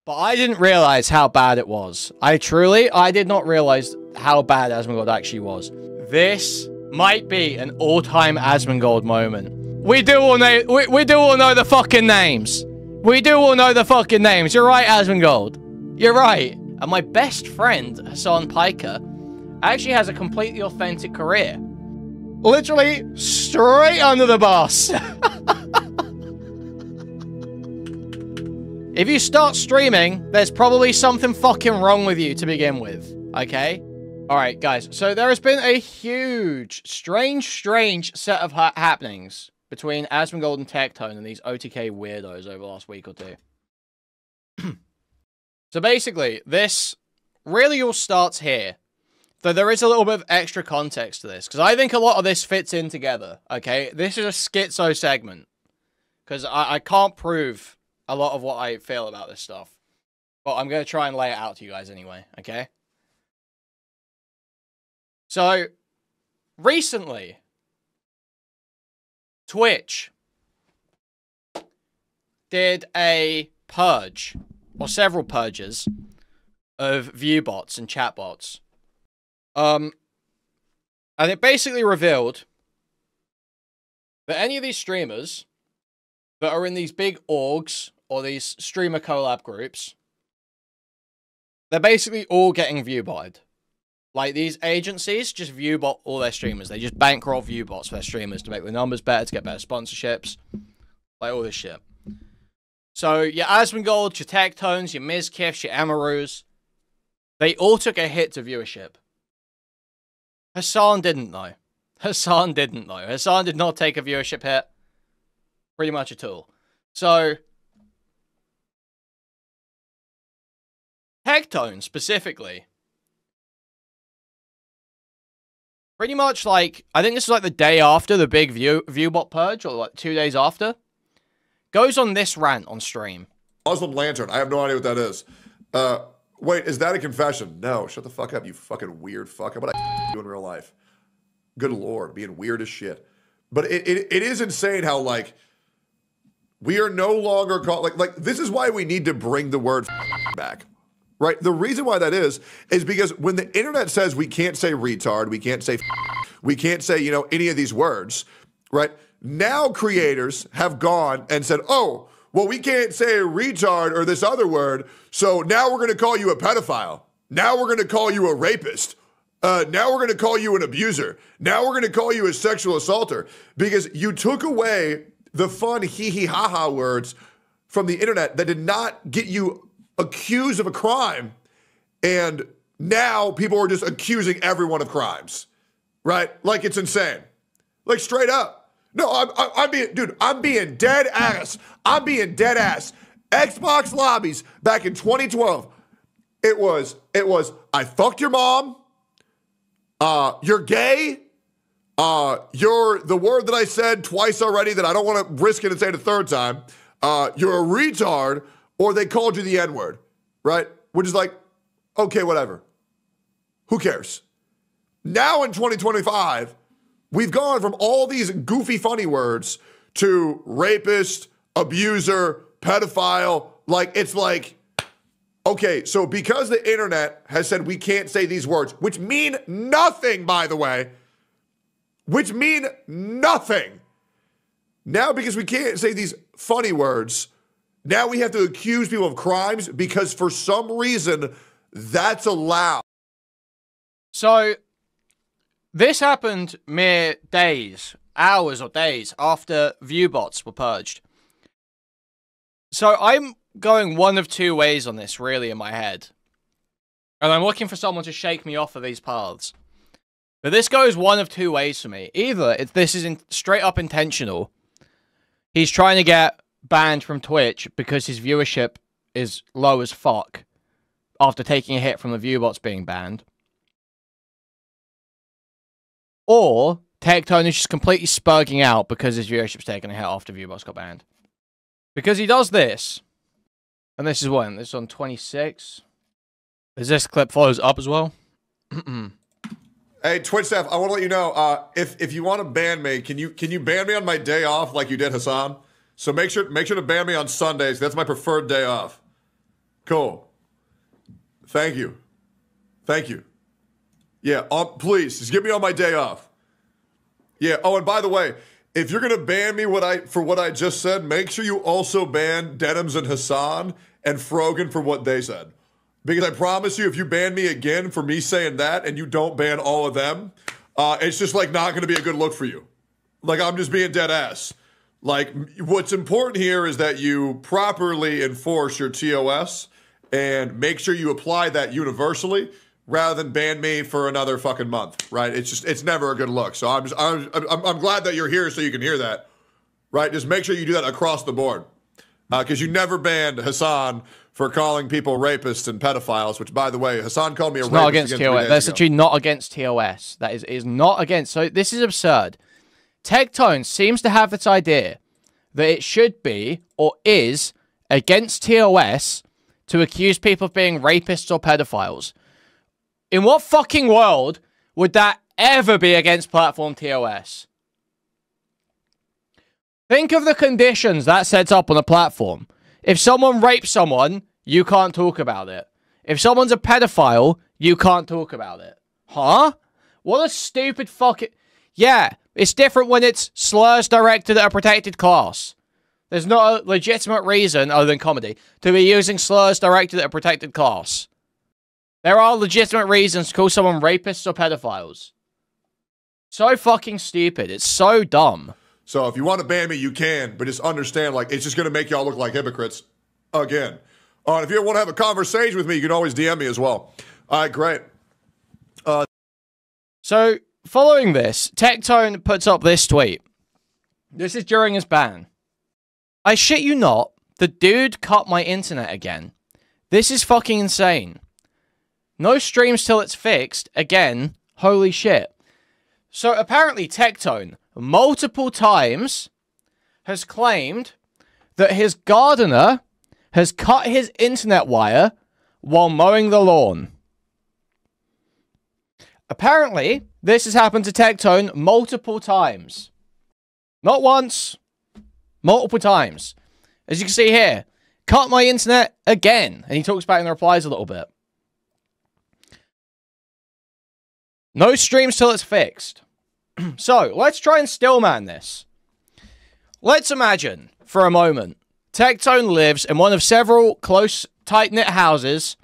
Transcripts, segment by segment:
But I didn't realize how bad it was. I did not realize how bad Asmongold actually was. This might be an all-time Asmongold moment. We do all know the fucking names. We do all know the fucking names. You're right, Asmongold. You're right. And my best friend, Hassan Piker, actually has a completely authentic career. Literally straight under the bus. If you start streaming, there's probably something fucking wrong with you to begin with. Okay? Alright, guys. So there has been a huge, strange set of happenings between Asmongold and Tectone and these OTK weirdos over the last week or two. So basically, this really all starts here. Though there is a little bit of extra context to this, because I think a lot of this fits in together, okay? This is a schizo segment, because I can't prove a lot of what I feel about this stuff. But I'm going to try and lay it out to you guys anyway, okay? So, recently, Twitch did a purge, or several purges, of view bots and chat bots. And it basically revealed that any of these streamers that are in these big orgs or these streamer collab groups, they're basically all getting viewbotted. Like, these agencies just viewbot all their streamers. They just bankroll viewbots for their streamers to make the numbers better, to get better sponsorships. Like, all this shit. So, your Asmongold, your Tectones, your Mizkifs, your Amarus, they all took a hit to viewership. Hassan didn't, though. Hassan didn't, though. Hassan did not take a viewership hit. Pretty much at all. So, Tectone, specifically, pretty much, like, I think this is, like, the day after the big viewbot purge, or, like, 2 days after, goes on this rant on stream. Muslim Lantern. I have no idea what that is. Wait, is that a confession? No, shut the fuck up, you fucking weird fuck. What I do in real life? Good lord, being weird as shit. But it is insane how, like, we are no longer called, like, this is why we need to bring the word back. Right? The reason why that is because when the internet says we can't say retard, we can't say, you know, any of these words, right? Now creators have gone and said, oh, well, we can't say retard or this other word, so now we're going to call you a pedophile. Now we're going to call you a rapist. Now we're going to call you an abuser. Now we're going to call you a sexual assaulter, because you took away the fun hee-hee-ha-ha words from the internet that did not get you accused of a crime, and now people are just accusing everyone of crimes, right? Like, it's insane. Like, straight up. No, I'm being dead ass. I'm being dead ass. Xbox lobbies back in 2012. It was, I fucked your mom. You're gay. You're the word that I said twice already that I don't want to risk it and say it a third time. You're a retard, or they called you the N-word, right? Which is like, okay, whatever. Who cares? Now in 2025, we've gone from all these goofy, funny words to rapist, abuser, pedophile. Like, it's like, okay, so because the internet has said we can't say these words, which mean nothing, by the way, which mean nothing. Now, because we can't say these funny words, now we have to accuse people of crimes because for some reason that's allowed. So, this happened mere days, hours or days after viewbots were purged. So I'm going one of two ways on this, really, in my head. And I'm looking for someone to shake me off of these paths. But this goes one of two ways for me. Either this is straight up intentional. He's trying to get banned from Twitch because his viewership is low as fuck after taking a hit from the viewbots being banned. Or Tectone is just completely spurging out because his viewership's taken a hit after viewbots got banned. Because he does this, and this is when? This is on 26. As this clip follows up as well. Hey, Twitch staff, I want to let you know, if you want to ban me, can you ban me on my day off like you did Hassan? So make sure to ban me on Sundays. That's my preferred day off. Cool. Thank you. Thank you. Yeah, please, just get me on my day off. Yeah, oh, and by the way, if you're going to ban me for what I just said, make sure you also ban Denims and Hassan and Frogan for what they said. Because I promise you, if you ban me again for me saying that and you don't ban all of them, it's just like not going to be a good look for you. Like, I'm just being dead ass. Like, what's important here is that you properly enforce your TOS and make sure you apply that universally rather than ban me for another fucking month, right? It's never a good look. So I'm glad that you're here so you can hear that, right? Just make sure you do that across the board. Because you never banned Hassan for calling people rapists and pedophiles, which, by the way, Hassan called me a rapist not against TOS. That's actually not against TOS. That is not against. So this is absurd. Tectone seems to have this idea that it should be, or is, against TOS to accuse people of being rapists or pedophiles. In what fucking world would that ever be against platform TOS? Think of the conditions that sets up on a platform. If someone rapes someone, you can't talk about it. If someone's a pedophile, you can't talk about it. Huh? What a stupid fucking... Yeah, it's different when it's slurs directed at a protected class. There's not a legitimate reason, other than comedy, to be using slurs directed at a protected class. There are legitimate reasons to call someone rapists or pedophiles. So fucking stupid. It's so dumb. So if you want to ban me, you can, but just understand, like, it's just going to make y'all look like hypocrites again. If you want to have a conversation with me, you can always DM me as well. All right, great. So, following this, Tectone puts up this tweet. This is during his ban. I shit you not, the dude cut my internet again. This is fucking insane. No streams till it's fixed. Again, holy shit. So, apparently, Tectone multiple times has claimed that his gardener has cut his internet wire while mowing the lawn. Apparently, this has happened to Tectone multiple times. Not once, multiple times. As you can see here, cut my internet again. And he talks about it in the replies a little bit. No streams till it's fixed. So, let's try and stillman this. Let's imagine, for a moment, Tectone lives in one of several close, tight-knit houses,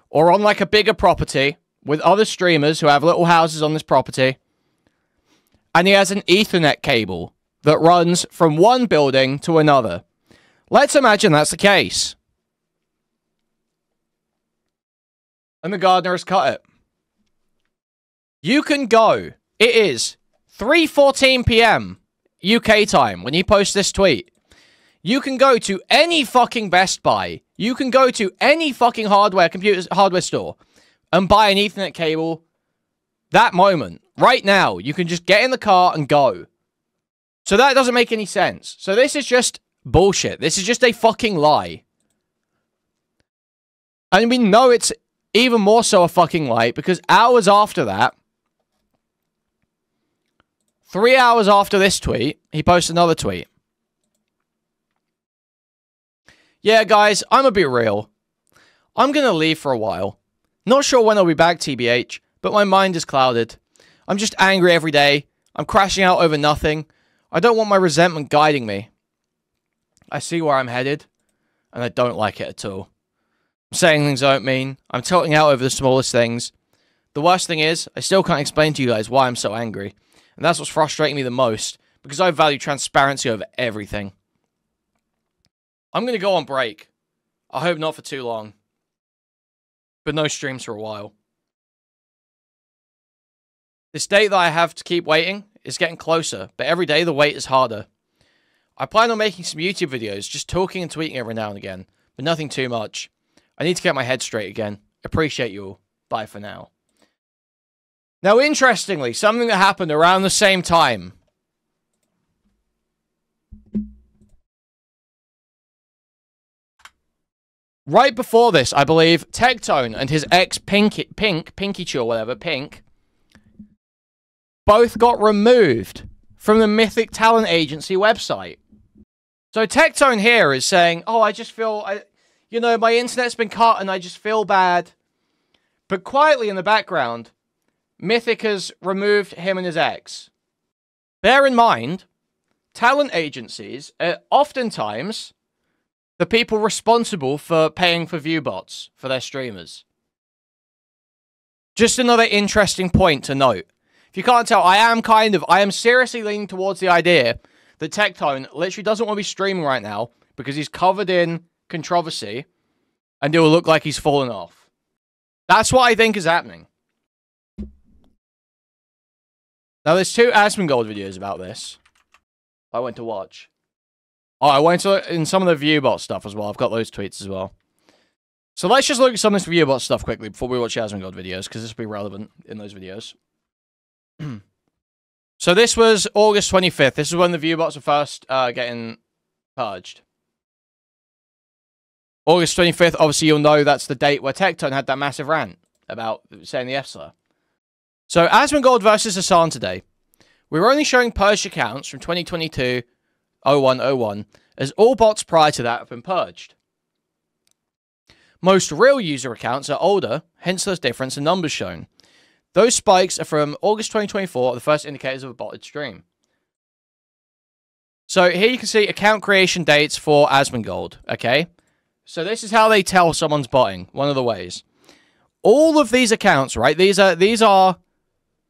or on like a bigger property, with other streamers who have little houses on this property, and he has an Ethernet cable that runs from one building to another. Let's imagine that's the case. And the gardener has cut it. You can go. It is 3:14 p.m. UK time when you post this tweet. You can go to any fucking Best Buy. You can go to any fucking hardware store and buy an Ethernet cable that moment. Right now. You can just get in the car and go. So that doesn't make any sense. So this is just bullshit. This is just a fucking lie. And we know it's even more so a fucking lie because hours after that, 3 hours after this tweet, he posts another tweet. Yeah, guys, I'm gonna be real. I'm gonna leave for a while. Not sure when I'll be back, TBH, but my mind is clouded. I'm just angry every day. I'm crashing out over nothing. I don't want my resentment guiding me. I see where I'm headed, and I don't like it at all. I'm saying things I don't mean. I'm tilting out over the smallest things. The worst thing is, I still can't explain to you guys why I'm so angry. And that's what's frustrating me the most, because I value transparency over everything. I'm going to go on break. I hope not for too long. But no streams for a while. This date that I have to keep waiting is getting closer, but every day the wait is harder. I plan on making some YouTube videos, just talking and tweeting every now and again, but nothing too much. I need to get my head straight again. Appreciate you all. Bye for now. Now, interestingly, something that happened around the same time. Right before this, I believe, Tectone and his ex Pinky or whatever, Pink, both got removed from the Mythic Talent Agency website. So Tectone here is saying, oh, I just feel, you know, my internet's been cut and I just feel bad. But quietly in the background, Mythic has removed him and his ex. Bear in mind, talent agencies are oftentimes the people responsible for paying for view bots for their streamers. Just another interesting point to note. If you can't tell, I am seriously leaning towards the idea that Tectone literally doesn't want to be streaming right now because he's covered in controversy and it will look like he's fallen off. That's what I think is happening. Now, there's 2 Asmongold videos about this I went to watch. Oh, I went to look in some of the Viewbot stuff as well. I've got those tweets as well. So let's just look at some of this Viewbot stuff quickly before we watch Asmongold videos, because this will be relevant in those videos. So this was August 25th. This is when the Viewbots were first getting purged. August 25th, obviously you'll know that's the date where Tectone had that massive rant about saying the F slur. So Asmongold versus Hassan today. We were only showing purged accounts from 2022-01-01, as all bots prior to that have been purged. Most real user accounts are older, hence there's difference in numbers shown. Those spikes are from August 2024, the first indicators of a botted stream. So here you can see account creation dates for Asmongold, okay? So this is how they tell someone's botting, one of the ways. All of these accounts, right, these are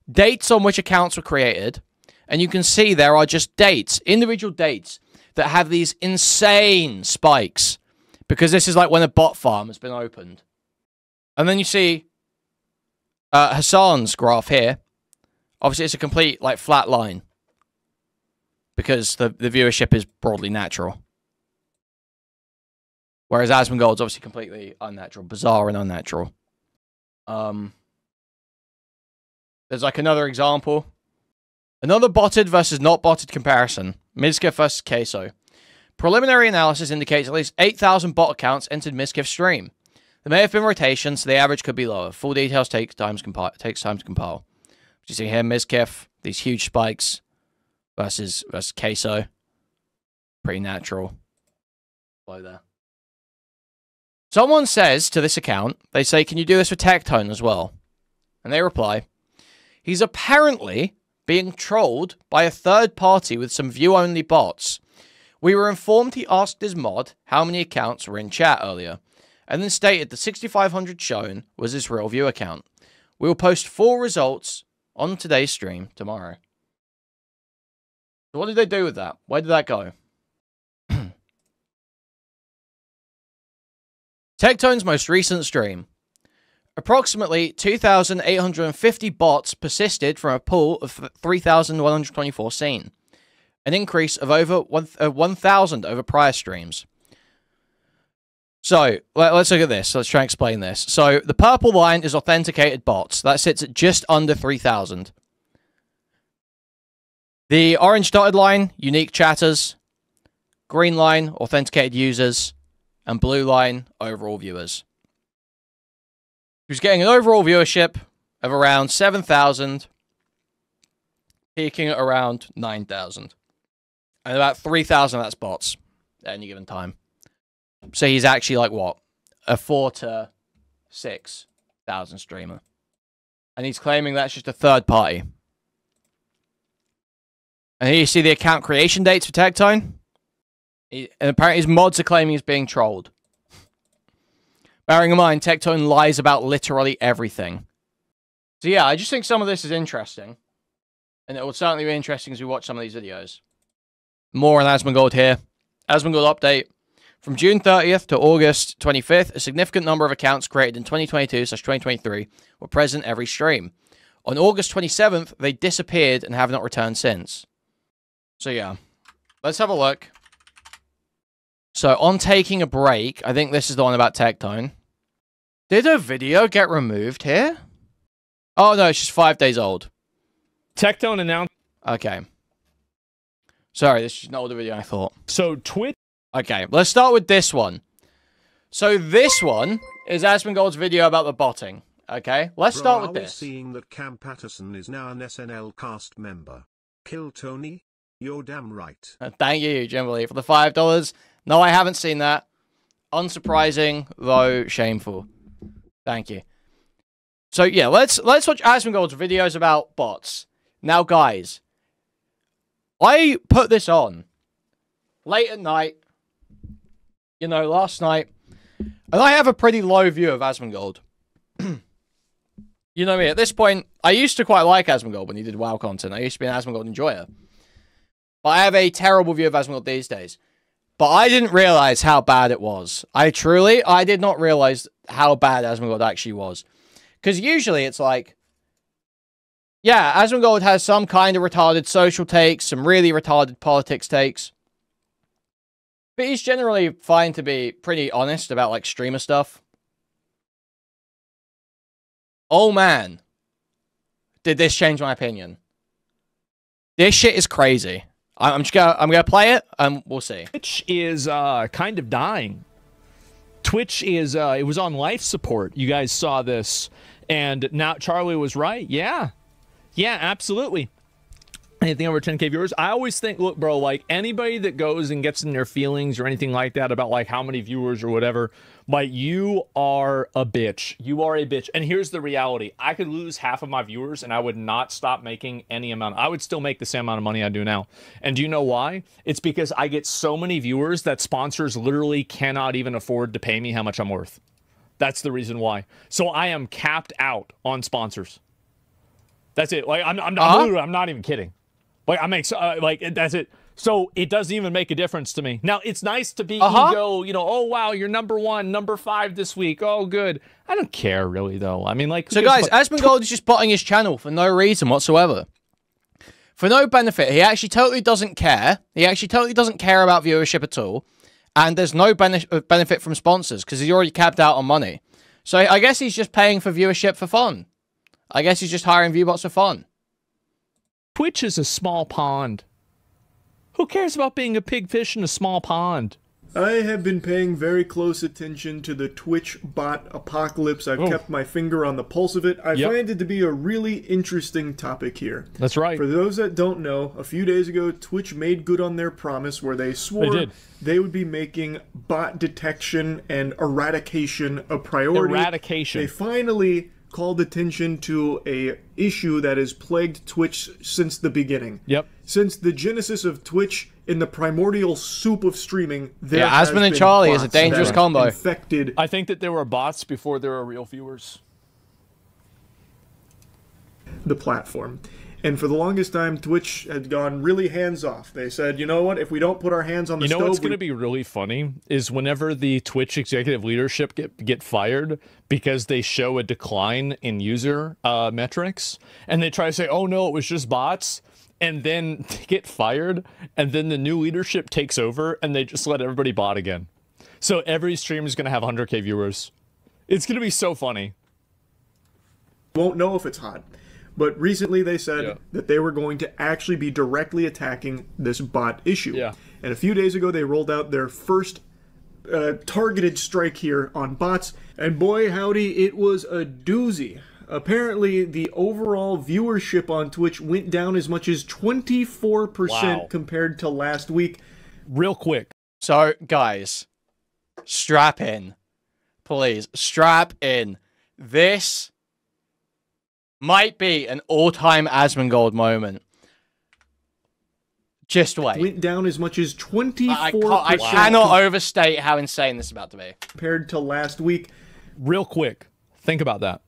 dates on which accounts were created, and you can see there are just dates, individual dates, that have these insane spikes, because this is like when a bot farm has been opened. And then you see Hassan's graph here. Obviously, it's a complete, like, flat line, because the viewership is broadly natural. Whereas Asmongold's obviously completely unnatural, bizarre and unnatural. There's like another example. Another botted versus not botted comparison. Mizkif versus Queso. Preliminary analysis indicates at least 8,000 bot accounts entered Mizkif's stream. There may have been rotations, so the average could be lower. Full details takes time to compile. You see here, Mizkif, these huge spikes versus Queso. Pretty natural. Below there. Someone says to this account, they say, can you do this for Tectone as well? And they reply, he's apparently being trolled by a third party with some view-only bots. We were informed he asked his mod how many accounts were in chat earlier, and then stated the 6,500 shown was his real view account. We will post full results on today's stream tomorrow. So what did they do with that? Where did that go? Tectone's most recent stream. Approximately 2,850 bots persisted from a pool of 3,124 seen. An increase of over 1,000 over prior streams. So, let's look at this. Let's try and explain this. So, the purple line is authenticated bots. That sits at just under 3,000. The orange dotted line, unique chatters. Green line, authenticated users. And blue line, overall viewers. Who's getting an overall viewership of around 7,000, peaking at around 9,000. And about 3,000 of that's bots at any given time. So he's actually like, what? A 4,000 to 6,000 streamer. And he's claiming that's just a third party. And here you see the account creation dates for Tectone. And apparently his mods are claiming he's being trolled. Bearing in mind, Tectone lies about literally everything. So yeah, I just think some of this is interesting. And it will certainly be interesting as we watch some of these videos. More on Asmongold here. Asmongold update. From June 30th to August 25th, a significant number of accounts created in 2022/2023 were present every stream. On August 27th, they disappeared and have not returned since. So yeah, let's have a look. So, on taking a break, I think this is the one about Tectone. Did a video get removed here? Oh, no, it's just 5 days old. Tectone announced... Okay. Sorry, this is an older video, I thought. So, Twitch... Okay, let's start with this one. So, this one is Asmongold's video about the botting. Okay, let's start with this. Seeing that Cam Patterson is now an SNL cast member. Kill Tony? You're damn right. Thank you, Jimberly, for the $5. No, I haven't seen that. Unsurprising, though shameful. Thank you. So yeah, let's watch Asmongold's videos about bots. Now, guys, I put this on late at night, you know, last night, and I have a pretty low view of Asmongold. You know me, at this point, I used to quite like Asmongold when he did WoW content. I used to be an Asmongold enjoyer. But I have a terrible view of Asmongold these days. But I didn't realize how bad it was. I did not realize how bad Asmongold actually was. Because usually it's like, yeah, Asmongold has some kind of retarded social takes, some really retarded politics takes. But he's generally fine to be pretty honest about, like, streamer stuff. Oh, man. Did this change my opinion? This shit is crazy. I'm gonna play it, and we'll see. Twitch is kind of dying. Twitch is it was on life support. You guys saw this, and now Charlie was right. Yeah, absolutely. Anything over 10K viewers, I always think, look, bro, like anybody that goes and gets in their feelings or anything like that about like how many viewers or whatever, like you are a bitch. You are a bitch. And here's the reality. I could lose half of my viewers and I would not stop making any amount. I would still make the same amount of money I do now. And do you know why? It's because I get so many viewers that sponsors literally cannot even afford to pay me how much I'm worth. That's the reason why. So I am capped out on sponsors. That's it. Like I'm not even kidding. Like I make like that's it. So it doesn't even make a difference to me. Now it's nice to be ego, you know. Oh wow, you're number 1, number 5 this week. Oh good. I don't care really though. I mean, like so guys, Asmongold is just botting his channel for no reason whatsoever, for no benefit. He actually totally doesn't care. He actually totally doesn't care about viewership at all, and there's no benefit from sponsors because he's already capped out on money. So I guess he's just paying for viewership for fun. I guess he's just hiring viewbots for fun. Twitch is a small pond. Who cares about being a pig fish in a small pond? I have been paying very close attention to the Twitch bot apocalypse. I've kept my finger on the pulse of it. I find it to be a really interesting topic here. That's right. For those that don't know, a few days ago, Twitch made good on their promise where they swore they would be making bot detection and eradication a priority. Eradication. They finally called attention to a issue that has plagued Twitch since the beginning. Yep. Since the genesis of Twitch in the primordial soup of streaming, there Asmon and Charlie is a dangerous combo. Infected. I think that there were bots before there were real viewers. The platform. And for the longest time, Twitch had gone really hands-off. They said, you know what, if we don't put our hands on the stove... You know what's going to be really funny is whenever the Twitch executive leadership get fired because they show a decline in user metrics, and they try to say, oh no, it was just bots, and then they get fired, and then the new leadership takes over, and they just let everybody bot again. So every stream is going to have 100K viewers. It's going to be so funny. Won't know if it's hot. But recently they said that they were going to actually be directly attacking this bot issue. Yeah. And a few days ago they rolled out their first targeted strike here on bots. And boy howdy, it was a doozy. Apparently the overall viewership on Twitch went down as much as 24% compared to last week. Real quick. So, guys, strap in. Please, strap in. This might be an all-time Asmongold moment. Just wait. Went down as much as 24%. I cannot overstate how insane this is about to be. Compared to last week. Real quick, think about that.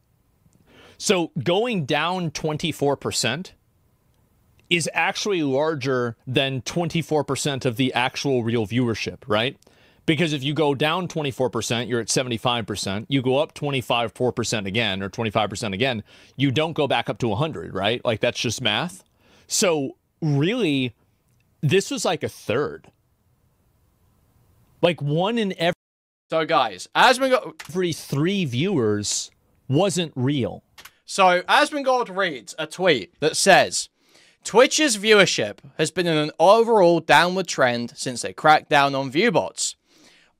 So going down 24% is actually larger than 24% of the actual real viewership, right? Because if you go down 24%, you're at 75%. You go up 4% again, or 25% again, you don't go back up to 100, right? Like, that's just math. So, really, this was like a third. Like, 1 in every... So, guys, every 3 viewers wasn't real. So, Asmongold reads a tweet that says, Twitch's viewership has been in an overall downward trend since they cracked down on viewbots.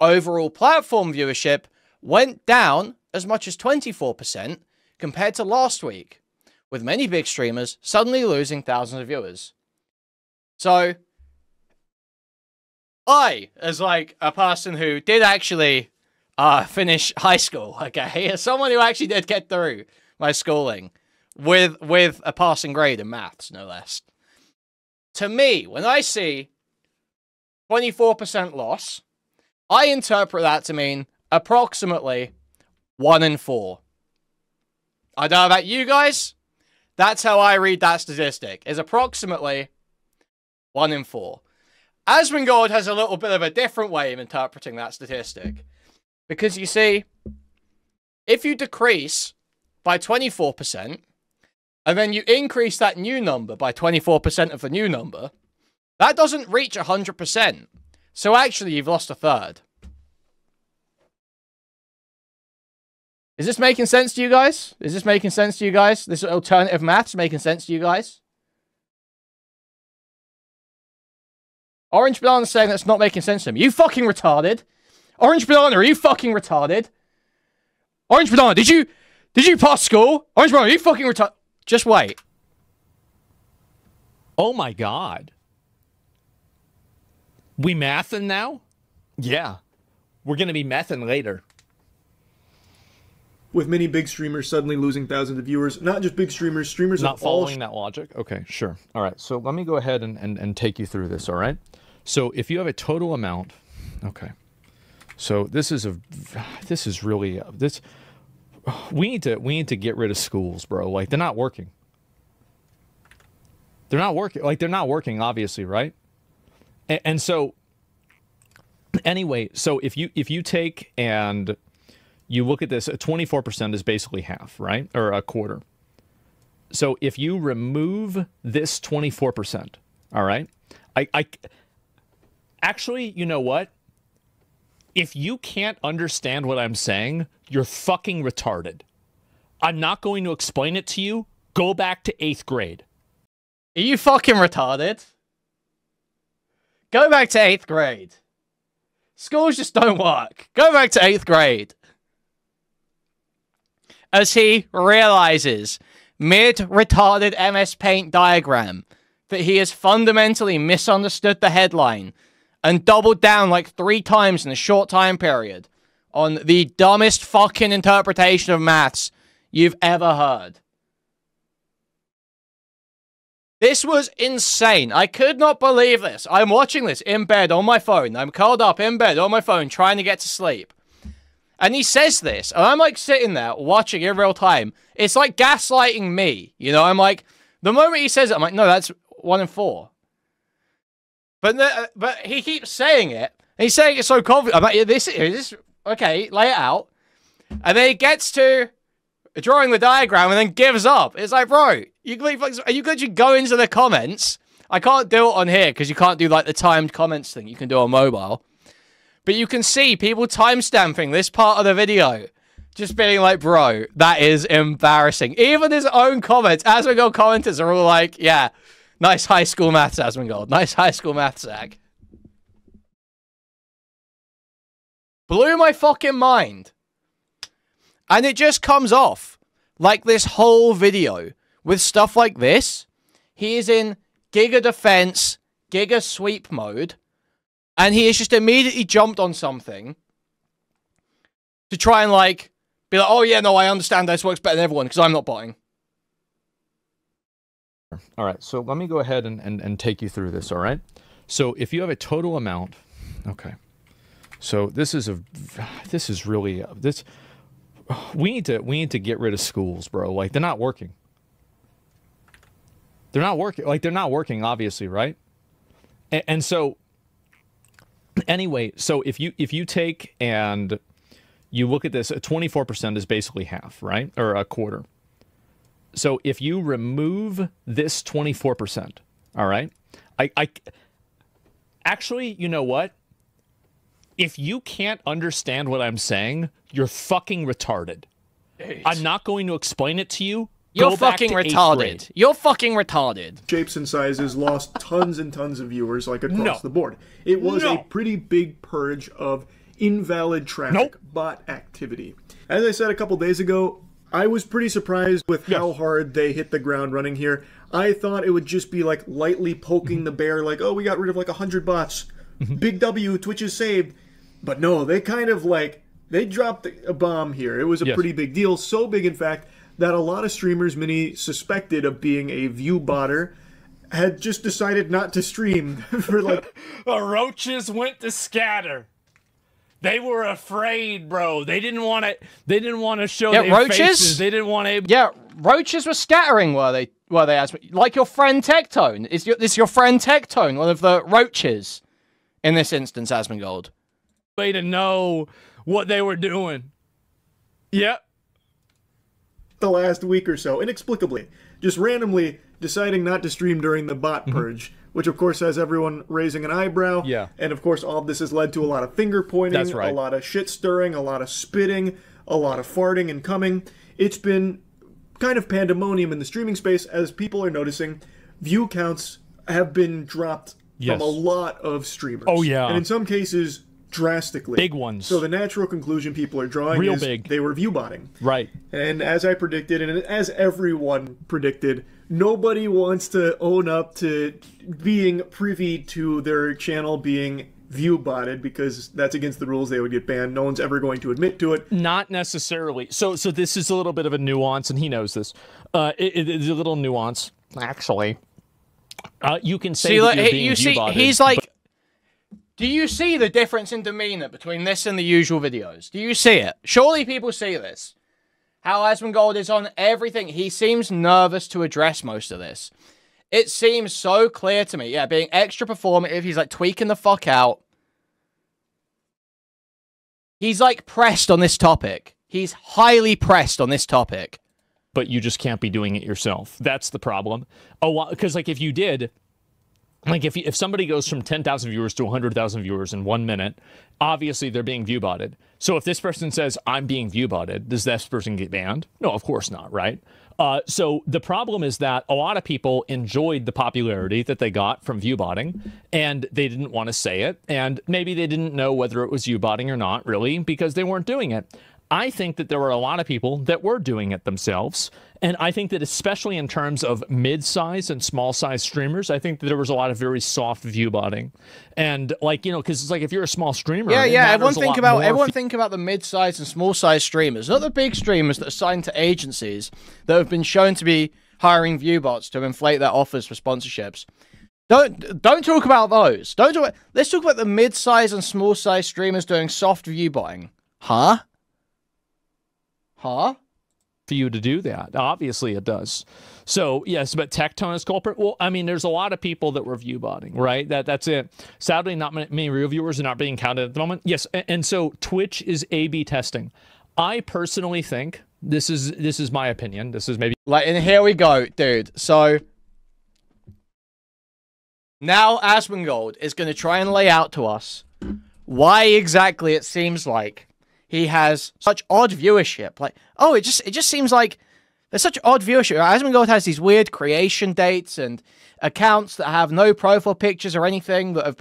Overall platform viewership went down as much as 24% compared to last week, with many big streamers suddenly losing thousands of viewers. So, I, as like a person who did actually finish high school, okay, as someone who actually did get through my schooling with a passing grade in maths, no less. To me, when I see 24% loss, I interpret that to mean approximately 1 in 4. I don't know about you guys. That's how I read that statistic, is approximately 1 in 4. Asmongold has a little bit of a different way of interpreting that statistic. Because you see, if you decrease by 24%, and then you increase that new number by 24% of the new number, that doesn't reach 100%. So actually, you've lost a third. Is this making sense to you guys? Is this making sense to you guys? This alternative maths making sense to you guys? Orange Banana saying that's not making sense to him. You fucking retarded. Orange Banana, are you fucking retarded? Orange Banana, did you pass school? Orange Banana, are you fucking retarded? Just wait. Oh my god. We mathin' now? Yeah. We're gonna be methin' later. With many big streamers suddenly losing thousands of viewers, not just big streamers, streamers Not of all... following that logic? Okay, sure. All right, so let me go ahead and take you through this, all right? So if you have a total amount... Okay. So this is really... We need to get rid of schools, bro. Like, they're not working. They're not working. Like, they're not working, obviously, right? And so... Anyway, so if you take and... You look at this, 24% is basically half, right? Or a quarter. So if you remove this 24%, all right? Actually, you know what? If you can't understand what I'm saying, you're fucking retarded. I'm not going to explain it to you. Go back to 8th grade. Are you fucking retarded? Go back to 8th grade. Schools just don't work. Go back to 8th grade. As he realizes, mid-retarded MS Paint diagram, that he has fundamentally misunderstood the headline and doubled down like 3 times in a short time period on the dumbest fucking interpretation of maths you've ever heard. This was insane. I could not believe this. I'm watching this in bed on my phone. I'm curled up in bed on my phone trying to get to sleep. And he says this, and I'm like sitting there watching in real time. It's like gaslighting me, you know? I'm like, the moment he says it, I'm like, no, that's 1 in 4. But he keeps saying it, and he's saying it so confident. I'm like, this, okay, lay it out. And then he gets to drawing the diagram and then gives up. It's like, bro, are you going to go into the comments? I can't do it on here because you can't do like the timed comments thing you can do on mobile. But you can see people timestamping this part of the video. Just being like, bro, that is embarrassing. Even his own comments, Asmongold commenters are all like, yeah, nice high school maths, Asmongold. Nice high school maths, Zag. Blew my fucking mind. And it just comes off like this whole video with stuff like this. He is in Giga Defense, Giga Sweep mode. And he has just immediately jumped on something to try and, like, be like, oh, yeah, no, I understand this works better than everyone because I'm not botting. All right, so let me go ahead and take you through this, all right? So if you have a total amount... Okay. So this is really... We need to get rid of schools, bro. Like, they're not working. They're not working. Like, they're not working, obviously, right? And so... Anyway, so if you take and you look at this, 24% is basically half, right? Or a quarter. So if you remove this 24%, all right? Actually, you know what? If you can't understand what I'm saying, you're fucking retarded. I'm not going to explain it to you. You're fucking retarded. You're fucking retarded. Shapes and sizes lost tons and tons of viewers, like across the board. It was a pretty big purge of invalid traffic, bot activity. As I said a couple days ago, I was pretty surprised with how hard they hit the ground running here. I thought it would just be like lightly poking the bear, like, oh, we got rid of like 100 bots. Big W, Twitch is saved. But no, they kind of like, they dropped a bomb here. It was a pretty big deal. So big, in fact, that a lot of streamers many suspected of being a view botter had just decided not to stream for like... The roaches went to scatter. They were afraid, bro. They didn't want to. They didn't want to show their roaches? faces. They didn't want to. Yeah, roaches were scattering. Were they? Like your friend Tectone? Is your friend Tectone one of the roaches in this instance, Asmongold? Way to know what they were doing. Yep. The last week or so, inexplicably, just randomly deciding not to stream during the bot purge, which of course has everyone raising an eyebrow. Yeah. And of course, all of this has led to a lot of finger pointing, That's right. a lot of shit stirring, a lot of spitting, a lot of farting and coming. It's been kind of pandemonium in the streaming space as people are noticing view counts have been dropped from a lot of streamers. Oh, yeah. And in some cases, drastically. Big ones. So the natural conclusion people are drawing Real is big. they were view botting. Right. And as I predicted, and as everyone predicted, nobody wants to own up to being privy to their channel being view botted because that's against the rules. They would get banned. No one's ever going to admit to it. Not necessarily. So this is a little bit of a nuance, and he knows this. It's a little nuance, actually. You can say that you're being view botted. He's like... Do you see the difference in demeanor between this and the usual videos? Do you see it? Surely people see this. How Asmongold is on everything. He seems nervous to address most of this. It seems so clear to me. Yeah, being extra performative. He's like tweaking the fuck out. He's like pressed on this topic. He's highly pressed on this topic. But you just can't be doing it yourself. That's the problem. Because like if you did... Like, if somebody goes from 10,000 viewers to 100,000 viewers in 1 minute, obviously they're being view botted. So if this person says, I'm being view botted, does this person get banned? No, of course not, right? So the problem is that a lot of people enjoyed the popularity that they got from view botting, and they didn't want to say it, and maybe they didn't know whether it was view botting or not, really, because they weren't doing it. I think that there were a lot of people that were doing it themselves. And I think that especially in terms of mid-size and small-size streamers, I think that there was a lot of very soft view botting. And like, you know, because it's like if you're a small streamer, everyone think about the mid-size and small-size streamers, not the big streamers that are signed to agencies that have been shown to be hiring view bots to inflate their offers for sponsorships. Don't talk about those. Let's talk about the mid-size and small-size streamers doing soft view botting. Huh? For you to do that. Obviously it does. So, yes, but Tectone is culprit. Well, I mean, there's a lot of people that were view botting, right? That's it. Sadly, not many real viewers are not being counted at the moment. Yes, and so Twitch is A/B testing. I personally think, this is my opinion, this is maybe... Like, and here we go, dude. So, now Asmongold is going to try and lay out to us why exactly it seems like he has such odd viewership. Like, oh, it just seems like there's such odd viewership. Asmongold has these weird creation dates and accounts that have no profile pictures or anything that have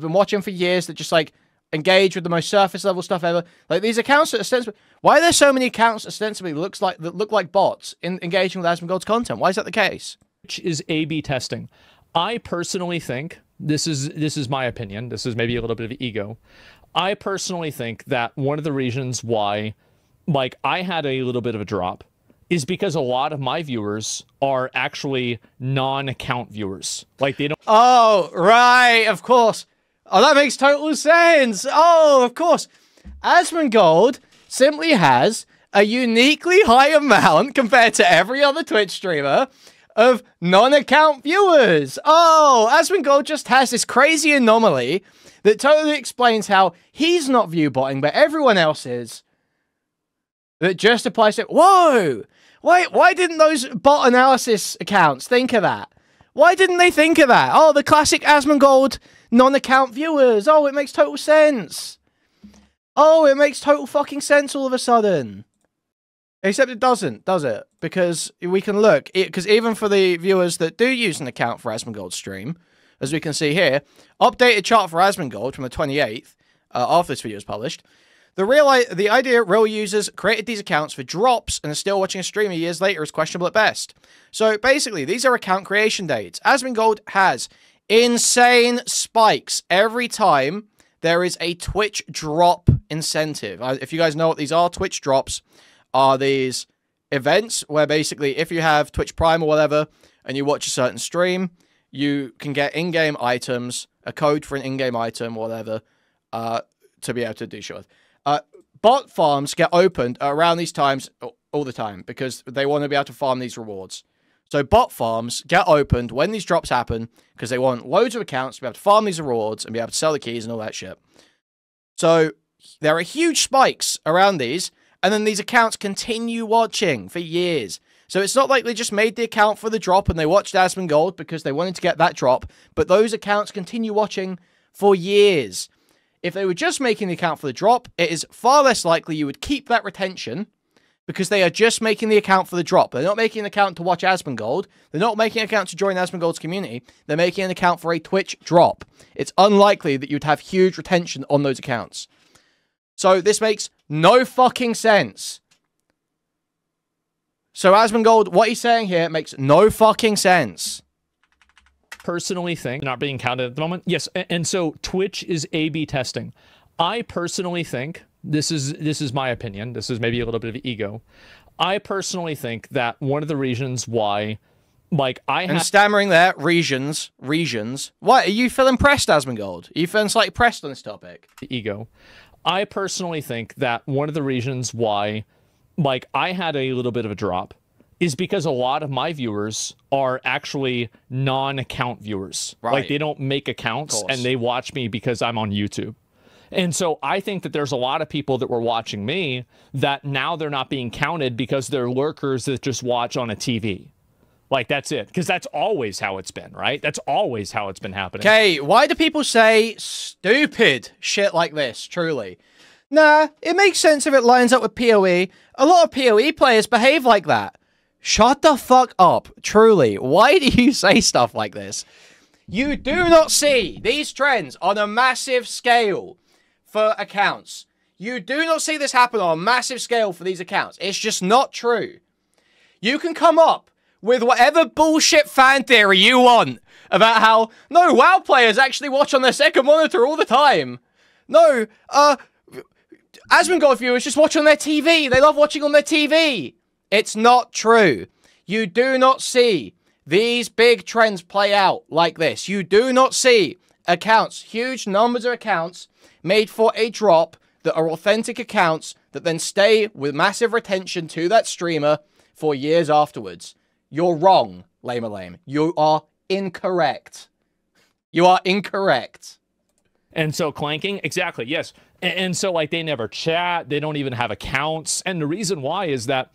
been watching for years that just like engage with the most surface level stuff ever. Like these accounts that ostensibly, why are there so many accounts ostensibly that look like bots in engaging with Asmongold's content? Why is that the case? Which is A/B testing. I personally think this is my opinion. This is maybe a little bit of ego. I personally think that one of the reasons why, like, I had a little bit of a drop is because a lot of my viewers are actually non-account viewers. Like, they don't... Oh, right, of course. Oh, that makes total sense. Oh, of course. Asmongold simply has a uniquely high amount compared to every other Twitch streamer of non-account viewers. Oh, Asmongold just has this crazy anomaly that totally explains how he's not view botting, but everyone else is. That just applies to... Whoa! Why didn't those bot analysis accounts think of that? Why didn't they think of that? Oh, the classic Asmongold non-account viewers. Oh, it makes total sense. Oh, it makes total fucking sense all of a sudden. Except it doesn't, does it? Because we can look. Because even for the viewers that do use an account for Asmongold's stream, as we can see here, updated chart for Asmongold from the 28th, after this video was published. The idea real users created these accounts for drops and are still watching a stream years later is questionable at best. So basically, these are account creation dates. Asmongold has insane spikes every time there is a Twitch drop incentive. If you guys know what these are, Twitch drops are these events where basically if you have Twitch Prime or whatever and you watch a certain stream, you can get in-game items, a code for an in-game item or whatever, to be able to do shit with. Bot farms get opened around these times all the time because they want to be able to farm these rewards. So bot farms get opened when these drops happen because they want loads of accounts to be able to farm these rewards and be able to sell the keys and all that shit. So there are huge spikes around these, and then these accounts continue watching for years. So it's not like they just made the account for the drop and they watched Asmongold because they wanted to get that drop, but those accounts continue watching for years. If they were just making the account for the drop, it is far less likely you would keep that retention because they are just making the account for the drop. They're not making an account to watch Asmongold. They're not making an account to join Asmongold's community. They're making an account for a Twitch drop. It's unlikely that you'd have huge retention on those accounts. So this makes no fucking sense. So Asmongold, what he's saying here makes no fucking sense. Personally think not being counted at the moment. Yes, and so Twitch is A/B testing. I personally think this is my opinion. This is maybe a little bit of ego. I personally think that one of the reasons why, like, and stammering there, regions. What, are you feeling pressed, Asmongold? Are you feeling slightly pressed on this topic? The ego. I personally think that one of the reasons why, like, I had a little bit of a drop is because a lot of my viewers are actually non-account viewers. Right. Like, they don't make accounts and they watch me because I'm on YouTube. And so I think that there's a lot of people that were watching me that now they're not being counted because they're lurkers that just watch on a TV. Like, that's it. Because that's always how it's been, right? That's always how it's been happening. Okay, why do people say stupid shit like this, truly? Nah, it makes sense if it lines up with PoE. A lot of PoE players behave like that. Shut the fuck up, truly. Why do you say stuff like this? You do not see these trends on a massive scale for accounts. You do not see this happen on a massive scale for these accounts. It's just not true. You can come up with whatever bullshit fan theory you want about how, no, WoW players actually watch on their second monitor all the time. No, Asmongold viewers just watch on their TV. They love watching on their TV. It's not true. You do not see these big trends play out like this. You do not see accounts, huge numbers of accounts made for a drop that are authentic accounts that then stay with massive retention to that streamer for years afterwards. You're wrong, Lame. You are incorrect. You are incorrect. And so clanking, exactly, yes. And so, like, they never chat. They don't even have accounts. And the reason why is that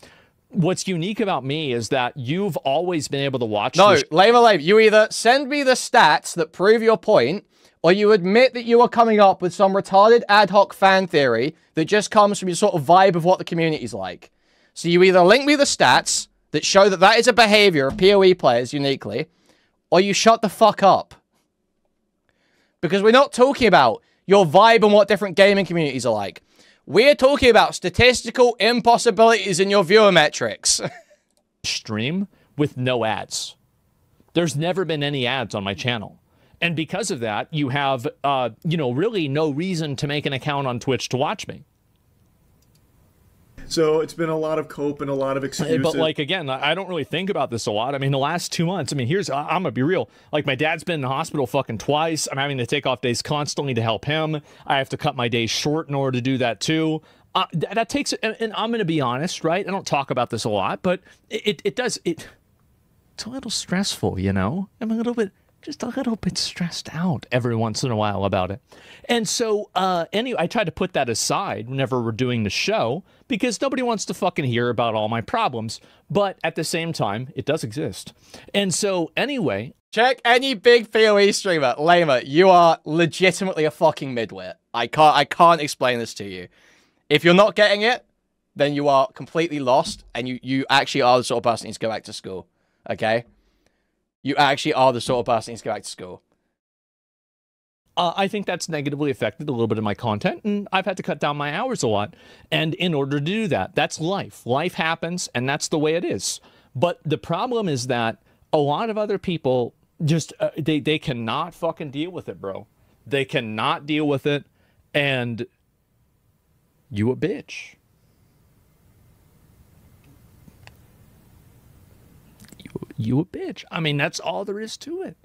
what's unique about me is that you've always been able to watch. No, Lame. You either send me the stats that prove your point, or you admit that you are coming up with some retarded ad hoc fan theory that just comes from your sort of vibe of what the community's like. So you either link me the stats that show that that is a behavior of PoE players uniquely, or you shut the fuck up. Because we're not talking about your vibe and what different gaming communities are like. We're talking about statistical impossibilities in your viewer metrics. Stream with no ads. There's never been any ads on my channel. And because of that, you have, you know, really no reason to make an account on Twitch to watch me. So it's been a lot of cope and a lot of excuses. But, like, again, I don't really think about this a lot. I mean, the last 2 months, I mean, I'm going to be real. Like, my dad's been in the hospital fucking twice. I'm having to take off days constantly to help him. I have to cut my days short in order to do that, too. That takes, and I'm going to be honest, right? I don't talk about this a lot, but it's a little stressful, you know? I'm just a little bit stressed out every once in a while about it. And so, anyway, I try to put that aside whenever we're doing the show because nobody wants to fucking hear about all my problems. But at the same time, it does exist. And so, anyway. Check any big PoE streamer. Lama, you are legitimately a fucking midwit. I can't explain this to you. If you're not getting it, then you are completely lost and you actually are the sort of person who needs to go back to school. Okay? You actually are the sort of person who needs to go back to school. I think that's negatively affected a little bit of my content, and I've had to cut down my hours a lot. And in order to do that, that's life. Life happens, and that's the way it is. But the problem is that a lot of other people just they cannot fucking deal with it, bro. They cannot deal with it, and you a bitch. You a bitch. I mean, that's all there is to it.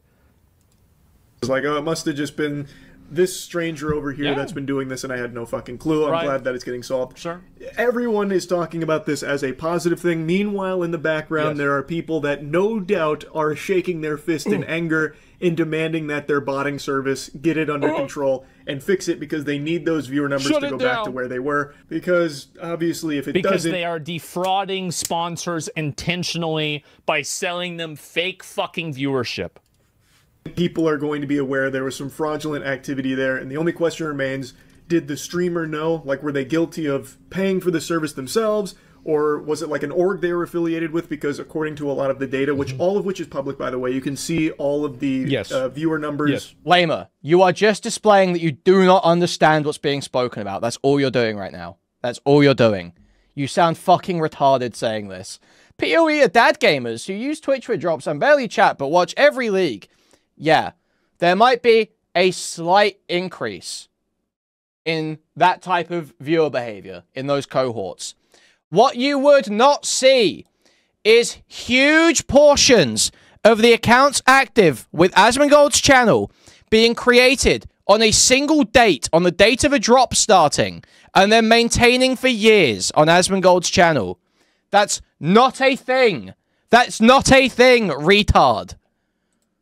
It's like, oh, it must have just been this stranger over here that's been doing this, and I had no fucking clue. I'm glad that it's getting solved. Sure. Everyone is talking about this as a positive thing. Meanwhile, in the background, there are people that no doubt are shaking their fist in anger in demanding that their botting service get it under control and fix it, because they need those viewer numbers to go back to where they were. Because obviously, if it doesn't, because they are defrauding sponsors intentionally by selling them fake fucking viewership. People are going to be aware there was some fraudulent activity there, and the only question remains, did the streamer know? Like, were they guilty of paying for the service themselves, or was it like an org they were affiliated with? Because according to a lot of the data, which all of which is public, by the way, you can see all of the viewer numbers. Yes. Lamer, you are just displaying that you do not understand what's being spoken about. That's all you're doing right now. That's all you're doing. You sound fucking retarded saying this. PoE are dad gamers who use Twitch for drops and barely chat but watch every league. Yeah, there might be a slight increase in that type of viewer behavior in those cohorts. What you would not see is huge portions of the accounts active with Asmongold's channel being created on a single date, on the date of a drop starting, and then maintaining for years on Asmongold's channel. That's not a thing. That's not a thing, retard.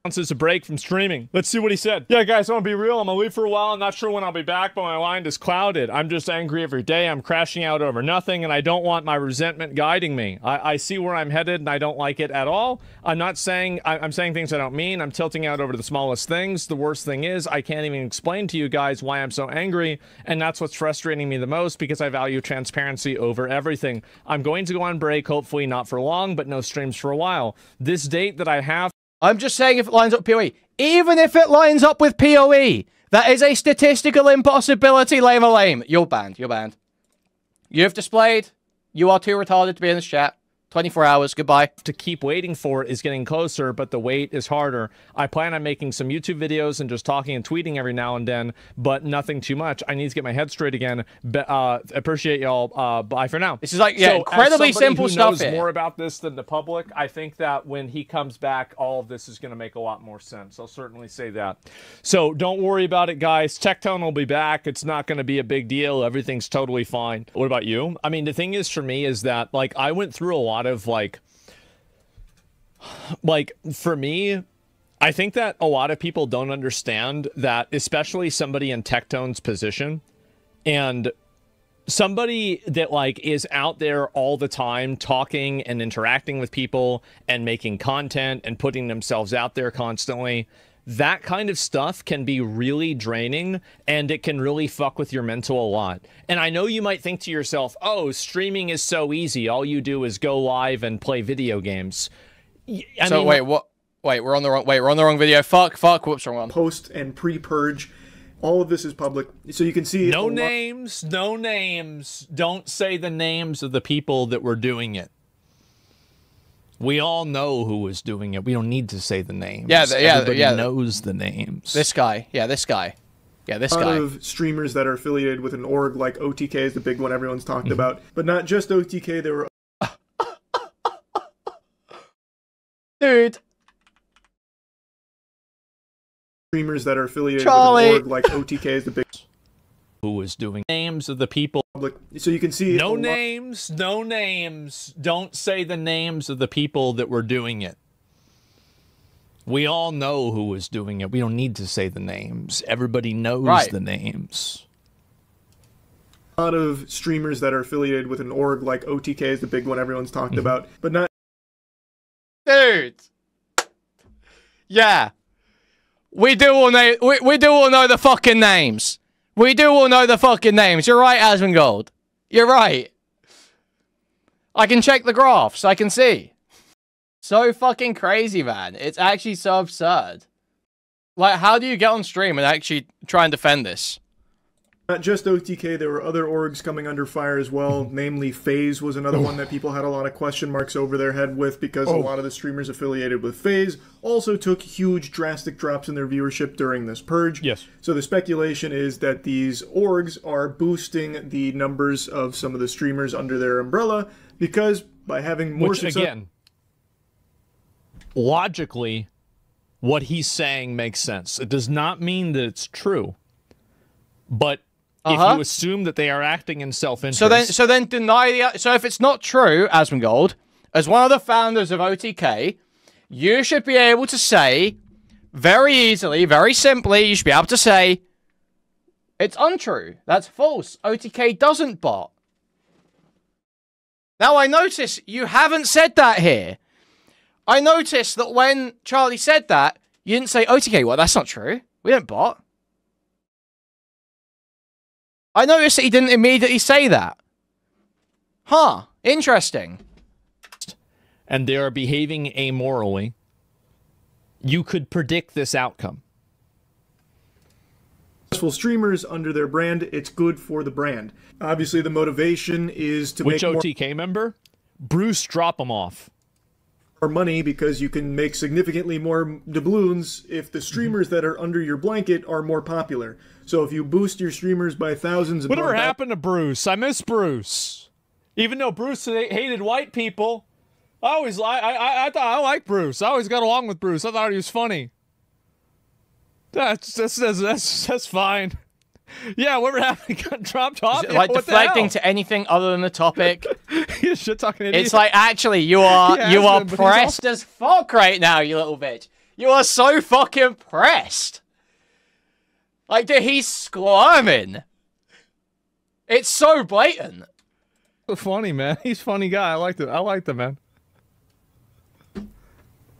Is a break from streaming. Let's see what he said. Yeah, guys, I want to be real. I'm gonna leave for a while. I'm not sure when I'll be back, but my mind is clouded. I'm just angry every day. I'm crashing out over nothing, and I don't want my resentment guiding me. I see where I'm headed, and I don't like it at all. I'm not saying... I'm saying things I don't mean. I'm tilting out over the smallest things. The worst thing is, I can't even explain to you guys why I'm so angry, and that's what's frustrating me the most, because I value transparency over everything. I'm going to go on break, hopefully not for long, but no streams for a while. This date that I have... I'm just saying if it lines up with PoE. Even if it lines up with PoE, that is a statistical impossibility, lame. You're banned. You're banned. You've displayed. You are too retarded to be in this chat. 24 hours. Goodbye. To keep waiting for is getting closer, but the wait is harder. I plan on making some YouTube videos and just talking and tweeting every now and then, but nothing too much. I need to get my head straight again. Appreciate y'all. Bye for now. This is like, yeah, so incredibly simple stuff. Knows more about this than the public. I think that when he comes back, all of this is going to make a lot more sense. I'll certainly say that. So don't worry about it, guys. Tectone will be back. It's not going to be a big deal. Everything's totally fine. What about you? I mean, the thing is for me is that, like, I went through a lot of like for me, I think that a lot of people don't understand that, especially somebody in Tectone's position and somebody that like is out there all the time talking and interacting with people and making content and putting themselves out there constantly. That kind of stuff can be really draining, and it can really fuck with your mental a lot. And I know you might think to yourself, oh, streaming is so easy. All you do is go live and play video games. I mean, wait, what? Wait, we're on the wrong video. Fuck, whoops, wrong one. Post and pre-purge. All of this is public, so you can see... No names, no names. Don't say the names of the people that were doing it. We all know who was doing it. We don't need to say the names. Everybody knows the names. This guy. Yeah, this guy. Yeah, this guy. A lot of streamers that are affiliated with an org like OTK is the big one everyone's talked about. But not just OTK, there were... Dude. Streamers that are affiliated Charlie. with an org like OTK is the big... Who was doing names of the people. So you can see... No names, no names. Don't say the names of the people that were doing it. We all know who was doing it. We don't need to say the names. Everybody knows the names. A lot of streamers that are affiliated with an org like OTK is the big one everyone's talked about. But not... Dude. Yeah. We do all know the fucking names. We do all know the fucking names. You're right, Asmongold. You're right. I can check the graphs. I can see. So fucking crazy, man. It's actually so absurd. Like, how do you get on stream and actually try and defend this? Not just OTK, there were other orgs coming under fire as well, namely FaZe was another one that people had a lot of question marks over their head with because a lot of the streamers affiliated with FaZe also took huge drastic drops in their viewership during this purge. Yes. So the speculation is that these orgs are boosting the numbers of some of the streamers under their umbrella because by having more success... Again, logically, what he's saying makes sense. It does not mean that it's true. But if you assume that they are acting in self-interest... So then deny the... So if it's not true, Asmongold, as one of the founders of OTK, you should be able to say, very easily, very simply, you should be able to say, it's untrue. That's false. OTK doesn't bot. Now, I notice you haven't said that here. I noticed that when Charlie said that, you didn't say, OTK, well, that's not true. We don't bot. I noticed that he didn't immediately say that. Huh. Interesting. And they are behaving amorally. You could predict this outcome. Successful streamers under their brand, it's good for the brand. Obviously, the motivation is to Which make OTK member? Bruce, drop him off. more money because you can make significantly more doubloons if the streamers that are under your blanket are more popular. So if you boost your streamers by thousands... Whatever happened to Bruce? I miss Bruce. Even though Bruce hated white people, I thought I liked Bruce. I always got along with Bruce. I thought he was funny. That's fine. Yeah, whatever happened got dropped off. Yeah, like deflecting to anything other than the topic. You're shit talking idiot. It's like, actually, you are pressed as fuck right now, you little bitch. You are so fucking pressed. Like, dude, he's squirming. It's so blatant. So funny, man. He's a funny guy. I liked it. I liked him, man.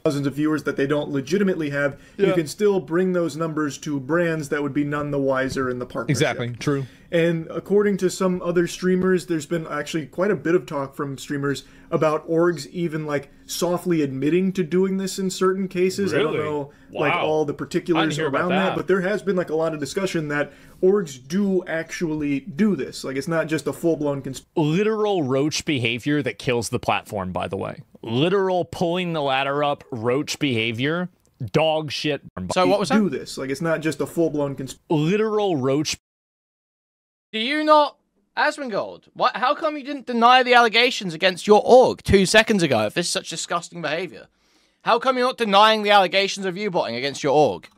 Thousands of viewers that they don't legitimately have, you can still bring those numbers to brands that would be none the wiser in the partnership. Exactly, true. And according to some other streamers, there's been actually quite a bit of talk from streamers about orgs even like softly admitting to doing this in certain cases. Really? I don't know like all the particulars around that, but there has been like a lot of discussion that orgs do actually do this. Like it's not just a full-blown literal roach behavior that kills the platform, by the way. Literal pulling the ladder up roach behavior, dog shit. So what was that? Do this. Like it's not just a full-blown literal roach. Do you not, Asmongold, how come you didn't deny the allegations against your org 2 seconds ago if this is such disgusting behavior? How come you're not denying the allegations of you botting against your org?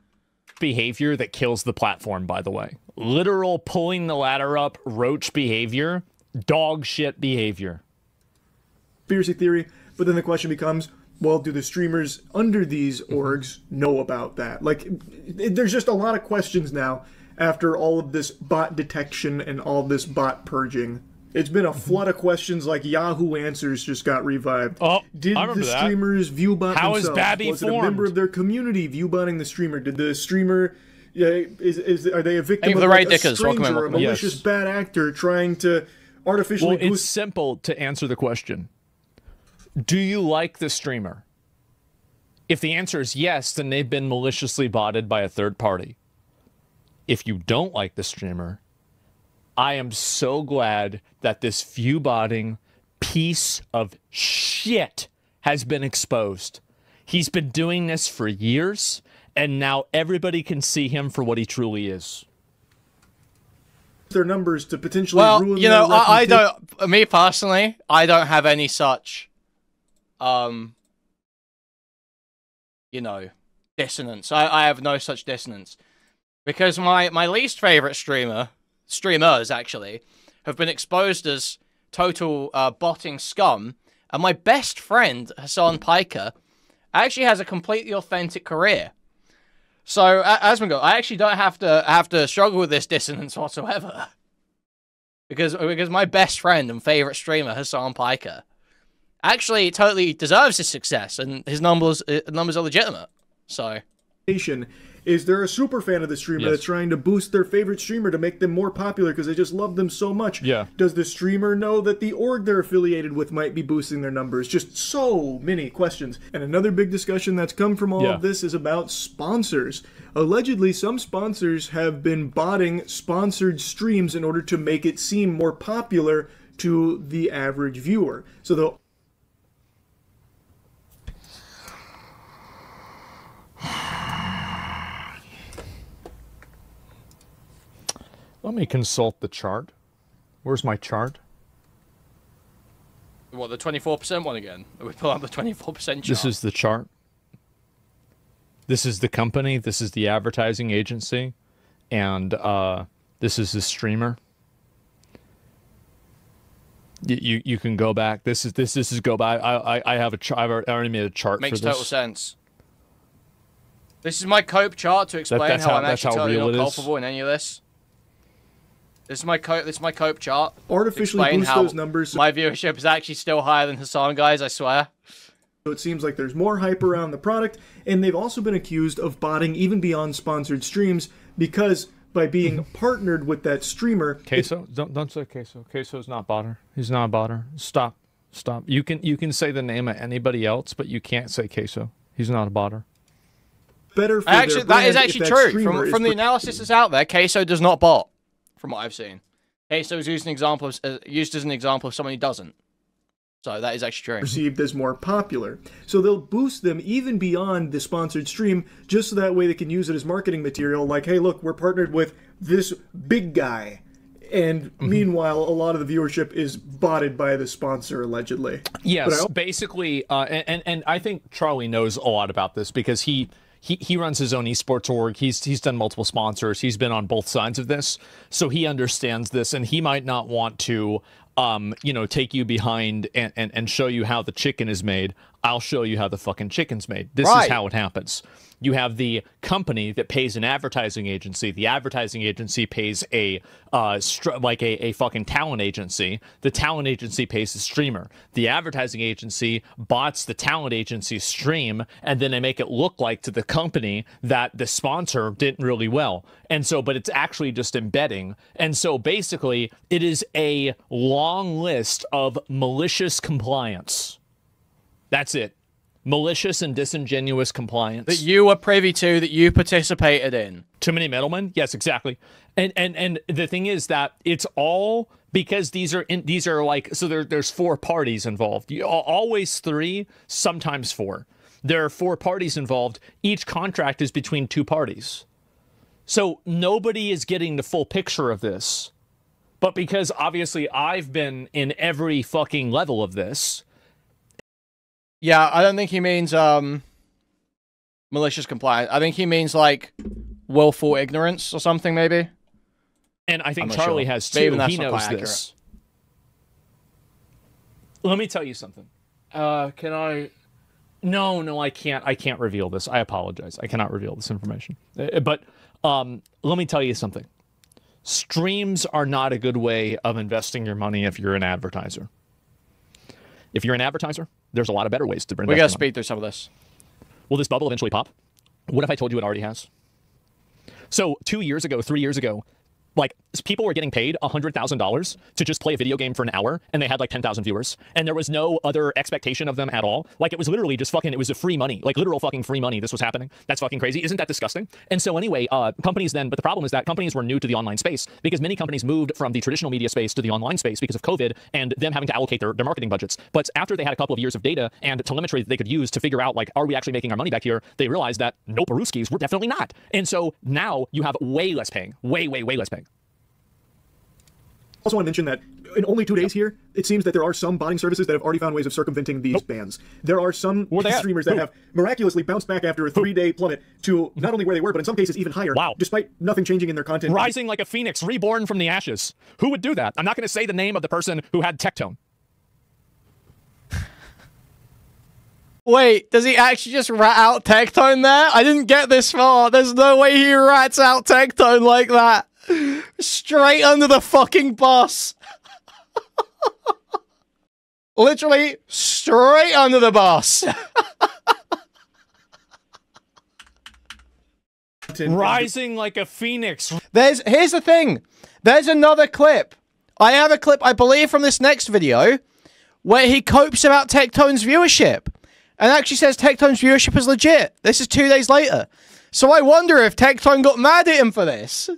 Behavior that kills the platform, by the way. Literal pulling the ladder up roach behavior, dog shit behavior. Conspiracy theory, but then the question becomes, well, do the streamers under these orgs know about that? Like, there's just a lot of questions now after all of this bot detection and all of this bot purging. It's been a flood of questions like Yahoo Answers just got revived. Oh, did the streamers view bot How themselves? is Babby Was formed? it a member of their community view botting the streamer? Did the streamer... are they a victim of the like, right a dickers. stranger or a malicious bad actor trying to artificially Well, it's simple to answer the question. Do you like the streamer? If the answer is yes, then they've been maliciously botted by a third party. If you don't like the streamer, I am so glad that this view botting piece of shit has been exposed. He's been doing this for years, and now everybody can see him for what he truly is. their numbers to potentially ruin you know, I don't... Me, personally, I don't have any such... you know, dissonance. I have no such dissonance. Because my least favorite streamers actually, have been exposed as total botting scum, and my best friend, Hassan Piker, actually has a completely authentic career. So, Asmongold, I actually don't have to struggle with this dissonance whatsoever. Because my best friend and favorite streamer, Hassan Piker, actually totally deserves his success, and his numbers are legitimate. So... Is there a super fan of the streamer that's trying to boost their favorite streamer to make them more popular because they just love them so much? Yeah. Does the streamer know that the org they're affiliated with might be boosting their numbers? Just so many questions. And another big discussion that's come from all of this is about sponsors. Allegedly, some sponsors have been botting sponsored streams in order to make it seem more popular to the average viewer. So they'll Let me consult the chart. Where's my chart? What, the 24% one again? We pull out the 24% chart. This is the chart. This is the company. This is the advertising agency. And this is the streamer. You can go back. This is go back. I have a chart. I've already made a chart for this. Makes total sense. This is my cope chart to explain how I'm actually totally not culpable in any of this. This is my cope chart. artificially boost those numbers. My viewership is actually still higher than Hassan, guys, I swear. So it seems like there's more hype around the product, and they've also been accused of botting even beyond sponsored streams because by being partnered with that streamer. Queso, don't say Queso. Queso's not botter. He's not a botter. Stop. You can say the name of anybody else, but you can't say Queso. He's not a botter. Better for actually, that is actually true. From the analysis that's out there, Queso does not bot. From what I've seen, Queso is used as an example of someone who doesn't. So that is actually true. Perceived as more popular. So they'll boost them even beyond the sponsored stream, just so that way they can use it as marketing material. Like, hey, look, we're partnered with this big guy. And meanwhile, a lot of the viewership is botted by the sponsor, allegedly. Yes, basically, and I think Charlie knows a lot about this because he runs his own esports org. He's done multiple sponsors. He's been on both sides of this, so he understands this, and he might not want to, take you behind and show you how the chicken is made. I'll show you how the fucking chicken's made. This is how it happens. You have the company that pays an advertising agency. The advertising agency pays a fucking talent agency. The talent agency pays the streamer. The advertising agency bots the talent agency's stream, and then they make it look like to the company that the sponsor did really well. And so, but it's actually just embedding. And so basically, it is a long list of malicious compliance. That's it. Malicious and disingenuous compliance. That you were privy to, that you participated in. Too many middlemen? Yes, exactly. And the thing is that it's all because these are like, so there's 4 parties involved. Always 3, sometimes 4. There are 4 parties involved. Each contract is between 2 parties. So nobody is getting the full picture of this. But because obviously I've been in every fucking level of this. Yeah, I don't think he means malicious compliance. I think he means like willful ignorance or something, maybe. And I think Charlie has too. He knows this. Let me tell you something. Can I? No, I can't. I can't reveal this. I apologize. I cannot reveal this information. But let me tell you something. Streams are not a good way of investing your money if you're an advertiser. If you're an advertiser, there's a lot of better ways to invest. We gotta speed through some of this. Will this bubble eventually pop? What if I told you it already has? So 2 years ago, 3 years ago, like, people were getting paid $100,000 to just play a video game for an hour, and they had like 10,000 viewers, and there was no other expectation of them at all. Like, it was literally just fucking, it was a free money, like literal fucking free money. This was happening. That's fucking crazy. Isn't that disgusting? And so anyway, companies then, but the problem is that companies were new to the online space because many companies moved from the traditional media space to the online space because of COVID and them having to allocate their marketing budgets. But after they had a couple of years of data and telemetry that they could use to figure out, like, are we actually making our money back here? They realized that no Peruskis, we're definitely not. And so now you have way less paying, way less paying. Also want to mention that in only 2 days here, it seems that there are some botting services that have already found ways of circumventing these bans. There are some streamers that have miraculously bounced back after a 3-day plummet to not only where they were, but in some cases even higher, despite nothing changing in their content. Rising like a phoenix, reborn from the ashes. Who would do that? I'm not going to say the name of the person who had Tectone. Wait, does he actually just rat out Tectone there? I didn't get this far. There's no way he rats out Tectone like that. Straight under the fucking bus. Literally straight under the bus. Rising like a phoenix. Here's the thing. There's another clip. I have a clip, I believe, from this next video where he copes about Tectone's viewership and actually says Tectone's viewership is legit. This is 2 days later. So I wonder if Tectone got mad at him for this.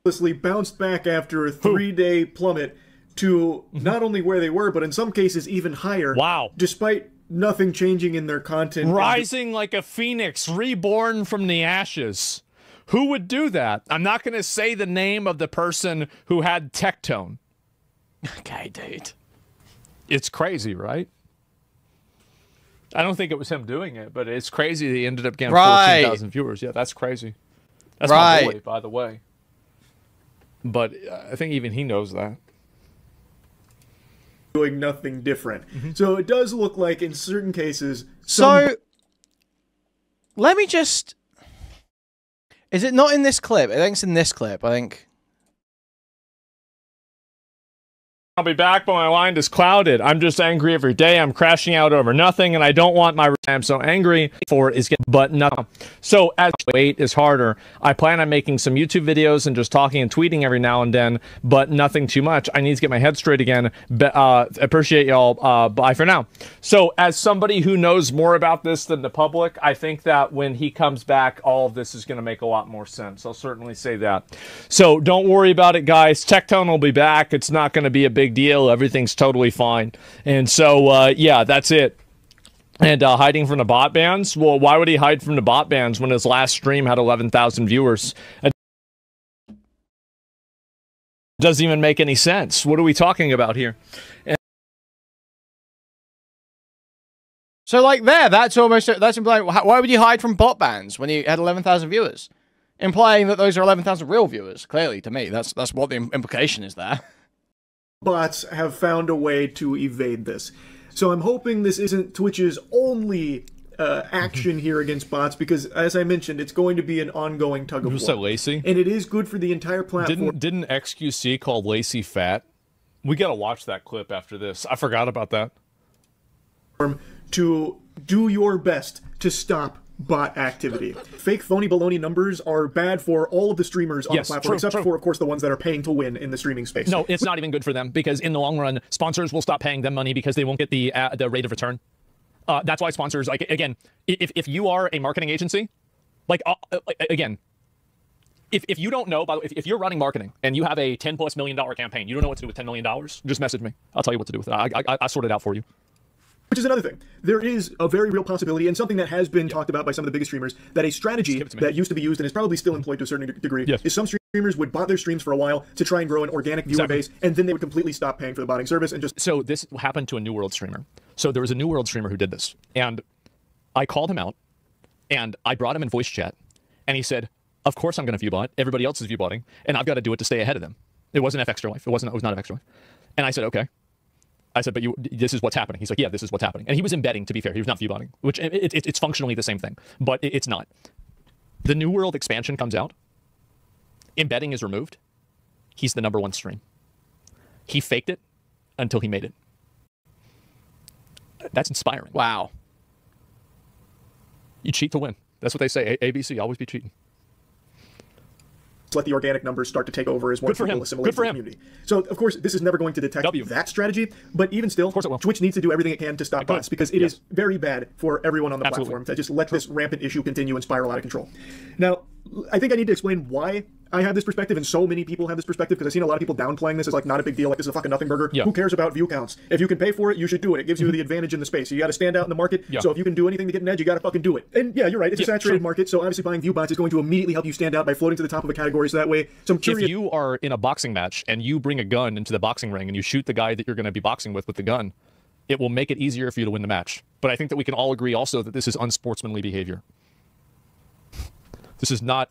Bounced back after a 3-day plummet to not only where they were, but in some cases even higher. Wow. Despite nothing changing in their content. Rising like a phoenix, reborn from the ashes. Who would do that? I'm not going to say the name of the person who had Tectone. Okay, dude. It's crazy, right? I don't think it was him doing it, but it's crazy that he ended up getting 14,000 viewers. Yeah, that's crazy. That's my boy, by the way. But I think even he knows that. Doing nothing different. So it does look like in certain cases... So, let me just... Is it not in this clip? I think it's in this clip, I think. I'll be back, but my mind is clouded. I'm just angry every day. I'm crashing out over nothing, and I don't want my... I'm so angry for is getting... But no. So, as wait is harder, I plan on making some YouTube videos and just talking and tweeting every now and then, but nothing too much. I need to get my head straight again. Appreciate y'all. Bye for now. So, as somebody who knows more about this than the public, I think that when he comes back, all of this is going to make a lot more sense. I'll certainly say that. So, don't worry about it, guys. Tectone will be back. It's not going to be a big deal. Everything's totally fine. And so, yeah, that's it. And hiding from the bot bans? Well, why would he hide from the bot bans when his last stream had 11,000 viewers? It doesn't even make any sense. What are we talking about here? So, like, that's almost... That's implying... Why would you hide from bot bans when you had 11,000 viewers? Implying that those are 11,000 real viewers, clearly, to me. That's what the implication is there. Bots have found a way to evade this. So I'm hoping this isn't Twitch's only action here against bots, because, as I mentioned, it's going to be an ongoing tug of war. So Lacey? And it is good for the entire platform. Didn't XQC call Lacey fat? We gotta watch that clip after this. I forgot about that. To do your best to stop bot activity. Fake, phony, baloney numbers are bad for all of the streamers on the platform, except for, of course, the ones that are paying to win in the streaming space. No, it's not even good for them, because in the long run, sponsors will stop paying them money because they won't get the rate of return. That's why sponsors, like, again, if you are a marketing agency, like, again, if you don't know, by the way, if you're running marketing and you have a $10+ million campaign, you don't know what to do with $10 million, just message me. I'll tell you what to do with it. I sort it out for you. Which is another thing. There is a very real possibility, and something that has been talked about by some of the biggest streamers, that a strategy that used to be used and is probably still employed to a certain degree is some streamers would bot their streams for a while to try and grow an organic viewer base, and then they would completely stop paying for the botting service and just... So this happened to a New World streamer. So there was a New World streamer who did this, and I called him out, and I brought him in voice chat, and he said, of course I'm going to view bot. Everybody else is view botting, and I've got to do it to stay ahead of them. It wasn't F Extra Life. It was not F Extra Life. And I said, okay. I said, but this is what's happening. He's like, yeah, this is what's happening. And he was embedding, to be fair. He was not viewbotting, which it's functionally the same thing, but it's not. The New World expansion comes out. Embedding is removed. He's the #1 stream. He faked it until he made it. That's inspiring. Wow. You cheat to win. That's what they say. ABC, always be cheating. Let the organic numbers start to take over as more people assimilate to the community. So, of course, this is never going to detect that strategy, but even still, Twitch needs to do everything it can to stop bots, because it is very bad for everyone on the platform to just let this rampant issue continue and spiral out of control. Now, I think I need to explain why I have this perspective, and so many people have this perspective, because I've seen a lot of people downplaying this as like not a big deal, like this is a fucking nothing burger. Who cares about view counts? If you can pay for it, you should do it. It gives you the advantage in the space. So you got to stand out in the market. So if you can do anything to get an edge, you got to fucking do it. And yeah, you're right. It's a saturated market, so obviously buying view bots is going to immediately help you stand out by floating to the top of a category. So that way, some curious... If you are in a boxing match and you bring a gun into the boxing ring and you shoot the guy that you're going to be boxing with the gun, it will make it easier for you to win the match. But I think that we can all agree also that this is unsportsmanly behavior. This is not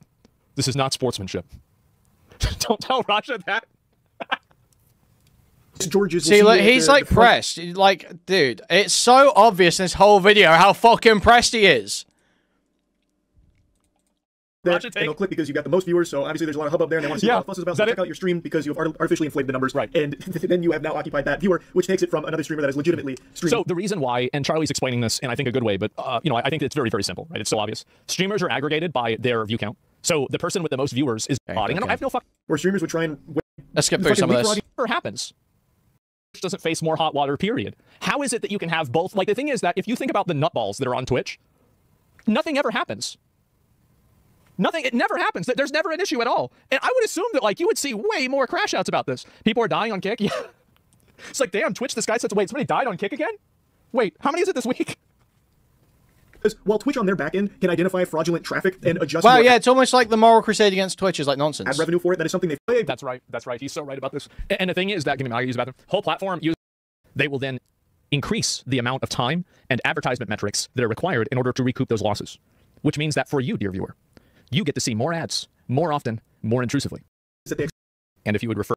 sportsmanship. Don't tell Raja that. George's see, like, he's like pressed. Like, dude, it's so obvious in this whole video how fucking pressed he is. that, and they'll click because you got the most viewers, so obviously there's a lot of hubbub there, and they want to see what the fuss is about, so check out your stream because you've artificially inflated the numbers, and then you have now occupied that viewer, which takes it from another streamer that is legitimately streaming. So the reason why, and Charlie's explaining this in I think a good way, but you know, I think it's very, very simple, right? It's so obvious. Streamers are aggregated by their view count. So the person with the most viewers is botting. I have no fuck. Where streamers would try and let's skip through some of this. Never happens. Twitch doesn't face more hot water, period. How is it that you can have both? Like, the thing is that if you think about the nutballs that are on Twitch, nothing ever happens. Nothing, it never happens. There's never an issue at all. And I would assume that, like, you would see way more crash outs about this. People are dying on Kick. Yeah. It's like, damn, Twitch, this guy said, wait, somebody died on Kick again? Wait, how many is it this week? Because while Twitch on their back end can identify fraudulent traffic and adjust... Well, yeah, it's almost like the moral crusade against Twitch is like nonsense. Ad revenue for it, that is something they play. That's right. That's right. He's so right about this. And the thing is that, give me my use bathroom. Whole platform, they will then increase the amount of time and advertisement metrics that are required in order to recoup those losses. Which means that for you, dear viewer, you get to see more ads, more often, more intrusively. And if you would refer...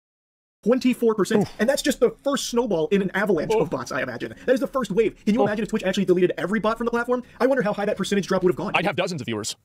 24%, and that's just the first snowball in an avalanche of bots, I imagine. That is the first wave. Can you imagine if Twitch actually deleted every bot from the platform? I wonder how high that percentage drop would have gone. I'd have dozens of viewers.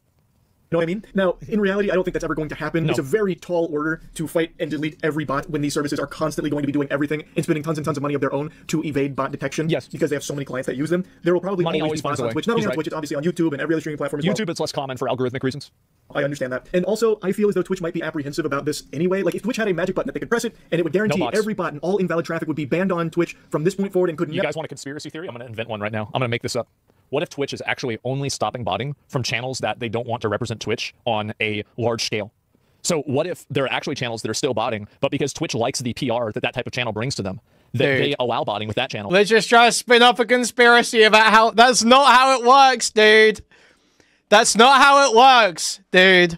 You know what I mean? Now, in reality, I don't think that's ever going to happen. No. It's a very tall order to fight and delete every bot when these services are constantly going to be doing everything and spending tons and tons of money of their own to evade bot detection. Yes. Because they have so many clients that use them. There will probably always be bots on Twitch. Not only on Twitch, it's obviously on YouTube and every other streaming platform as well. YouTube, it's less common for algorithmic reasons. I understand that. And also, I feel as though Twitch might be apprehensive about this anyway. Like, if Twitch had a magic button that they could press it, and it would guarantee every bot and all invalid traffic would be banned on Twitch from this point forward and couldn't... You guys want a conspiracy theory? I'm going to invent one right now. I'm going to make this up. What if Twitch is actually only stopping botting from channels that they don't want to represent Twitch on a large scale? So what if there are actually channels that are still botting, but because Twitch likes the PR that type of channel brings to them, they allow botting with that channel? They're just trying to spin up a conspiracy about how... That's not how it works, dude. That's not how it works, dude.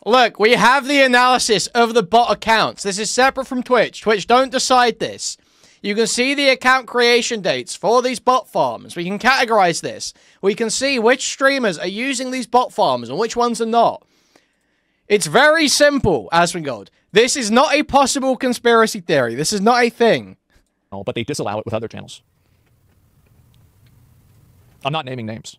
Look, we have the analysis of the bot accounts. This is separate from Twitch. Twitch don't decide this. You can see the account creation dates for these bot farms. We can categorize this. We can see which streamers are using these bot farms and which ones are not. It's very simple, Asmongold. This is not a possible conspiracy theory. This is not a thing. Oh, but they disallow it with other channels. I'm not naming names.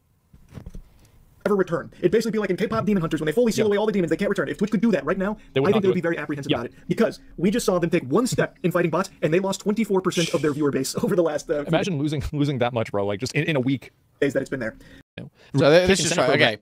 Ever return. It'd basically be like in K-pop Demon Hunters when they fully seal away all the demons, they can't return. If Twitch could do that right now, I think they would be very apprehensive about it. Because we just saw them take one step in fighting bots, and they lost 24% of their viewer base over the last... Imagine losing that much, bro, like just in a week. Days that it's been there. So this is right. Okay.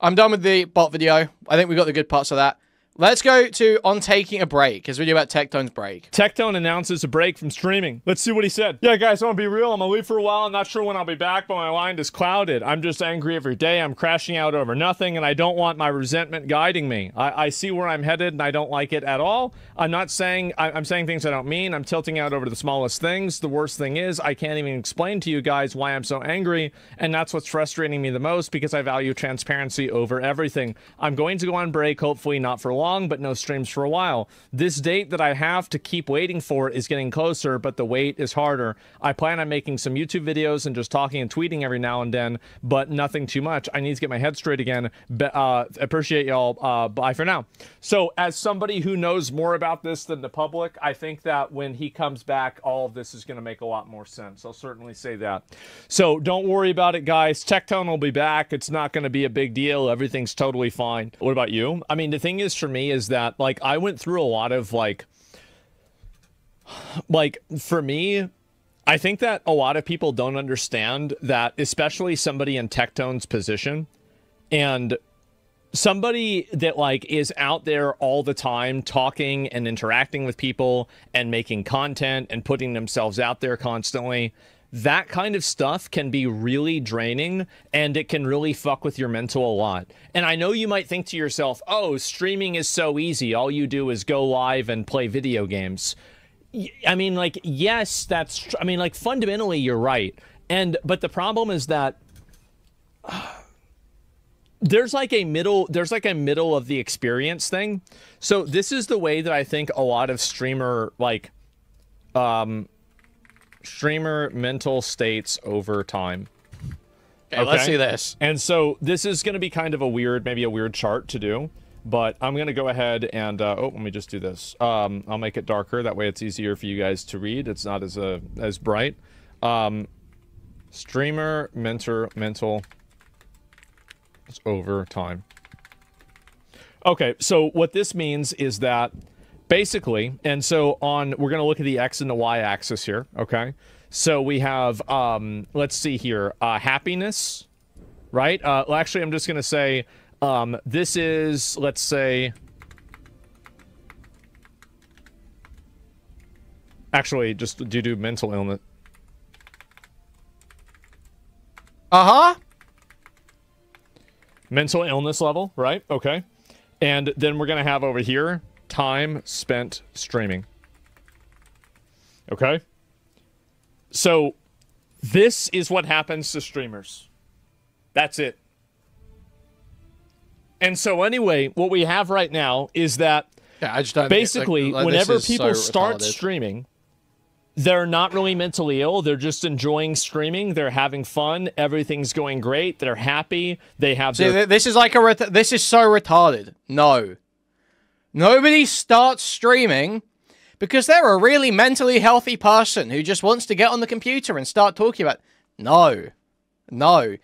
I'm done with the bot video. I think we got the good parts of that. Let's go to on taking a break, because we do about Tectone's break. Tectone announces a break from streaming. Let's see what he said. Yeah, guys, I'm gonna be real. I'm gonna leave for a while. I'm not sure when I'll be back, but my mind is clouded. I'm just angry every day. I'm crashing out over nothing, and I don't want my resentment guiding me. I see where I'm headed, and I don't like it at all. I'm not saying... I'm saying things I don't mean. I'm tilting out over the smallest things. The worst thing is, I can't even explain to you guys why I'm so angry, and that's what's frustrating me the most, because I value transparency over everything. I'm going to go on break, hopefully not for long, but no streams for a while. This date that I have to keep waiting for is getting closer, but the wait is harder. I plan on making some YouTube videos and just talking and tweeting every now and then, but nothing too much. I need to get my head straight again. Appreciate y'all. Bye for now. So as somebody who knows more about this than the public, I think that when he comes back, all of this is going to make a lot more sense. I'll certainly say that. So don't worry about it, guys. Tectone will be back. It's not going to be a big deal. Everything's totally fine. What about you? I mean, the thing is for me is that, like, I went through a lot of, like, for me, I think that a lot of people don't understand that, especially somebody in Tectone's position, and somebody that, like, is out there all the time talking and interacting with people and making content and putting themselves out there constantly. That kind of stuff can be really draining, and it can really fuck with your mental a lot. And I know you might think to yourself, oh, streaming is so easy. All you do is go live and play video games. I mean, like, yes, that's... I mean, like, fundamentally, you're right. But the problem is that... there's like a middle of the experience thing. So this is the way that I think a lot of streamer, like... streamer mental states over time. Okay, let's see this. And so this is going to be kind of a weird, maybe a weird chart to do, but I'm going to go ahead and, oh, let me just do this. I'll make it darker. That way it's easier for you guys to read. It's not as bright. Streamer mental over time. Okay, so what this means is that basically, and so we're going to look at the X and the Y axis here, okay? So we have, let's see here, happiness, right? Well, actually, I'm just going to say, this is, let's say, actually, just do mental illness. Uh-huh. Mental illness level, right? Okay. And then we're going to have over here, time spent streaming. Okay? So, this is what happens to streamers. That's it. And so anyway, what we have right now is that I just don't basically, like, whenever people so start retarded. streaming, they're not really mentally ill. They're just enjoying streaming. They're having fun. Everything's going great. They're happy. They have this is like this is so retarded. No. Nobody starts streaming because they're a really mentally healthy person who just wants to get on the computer and start talking about... No. No.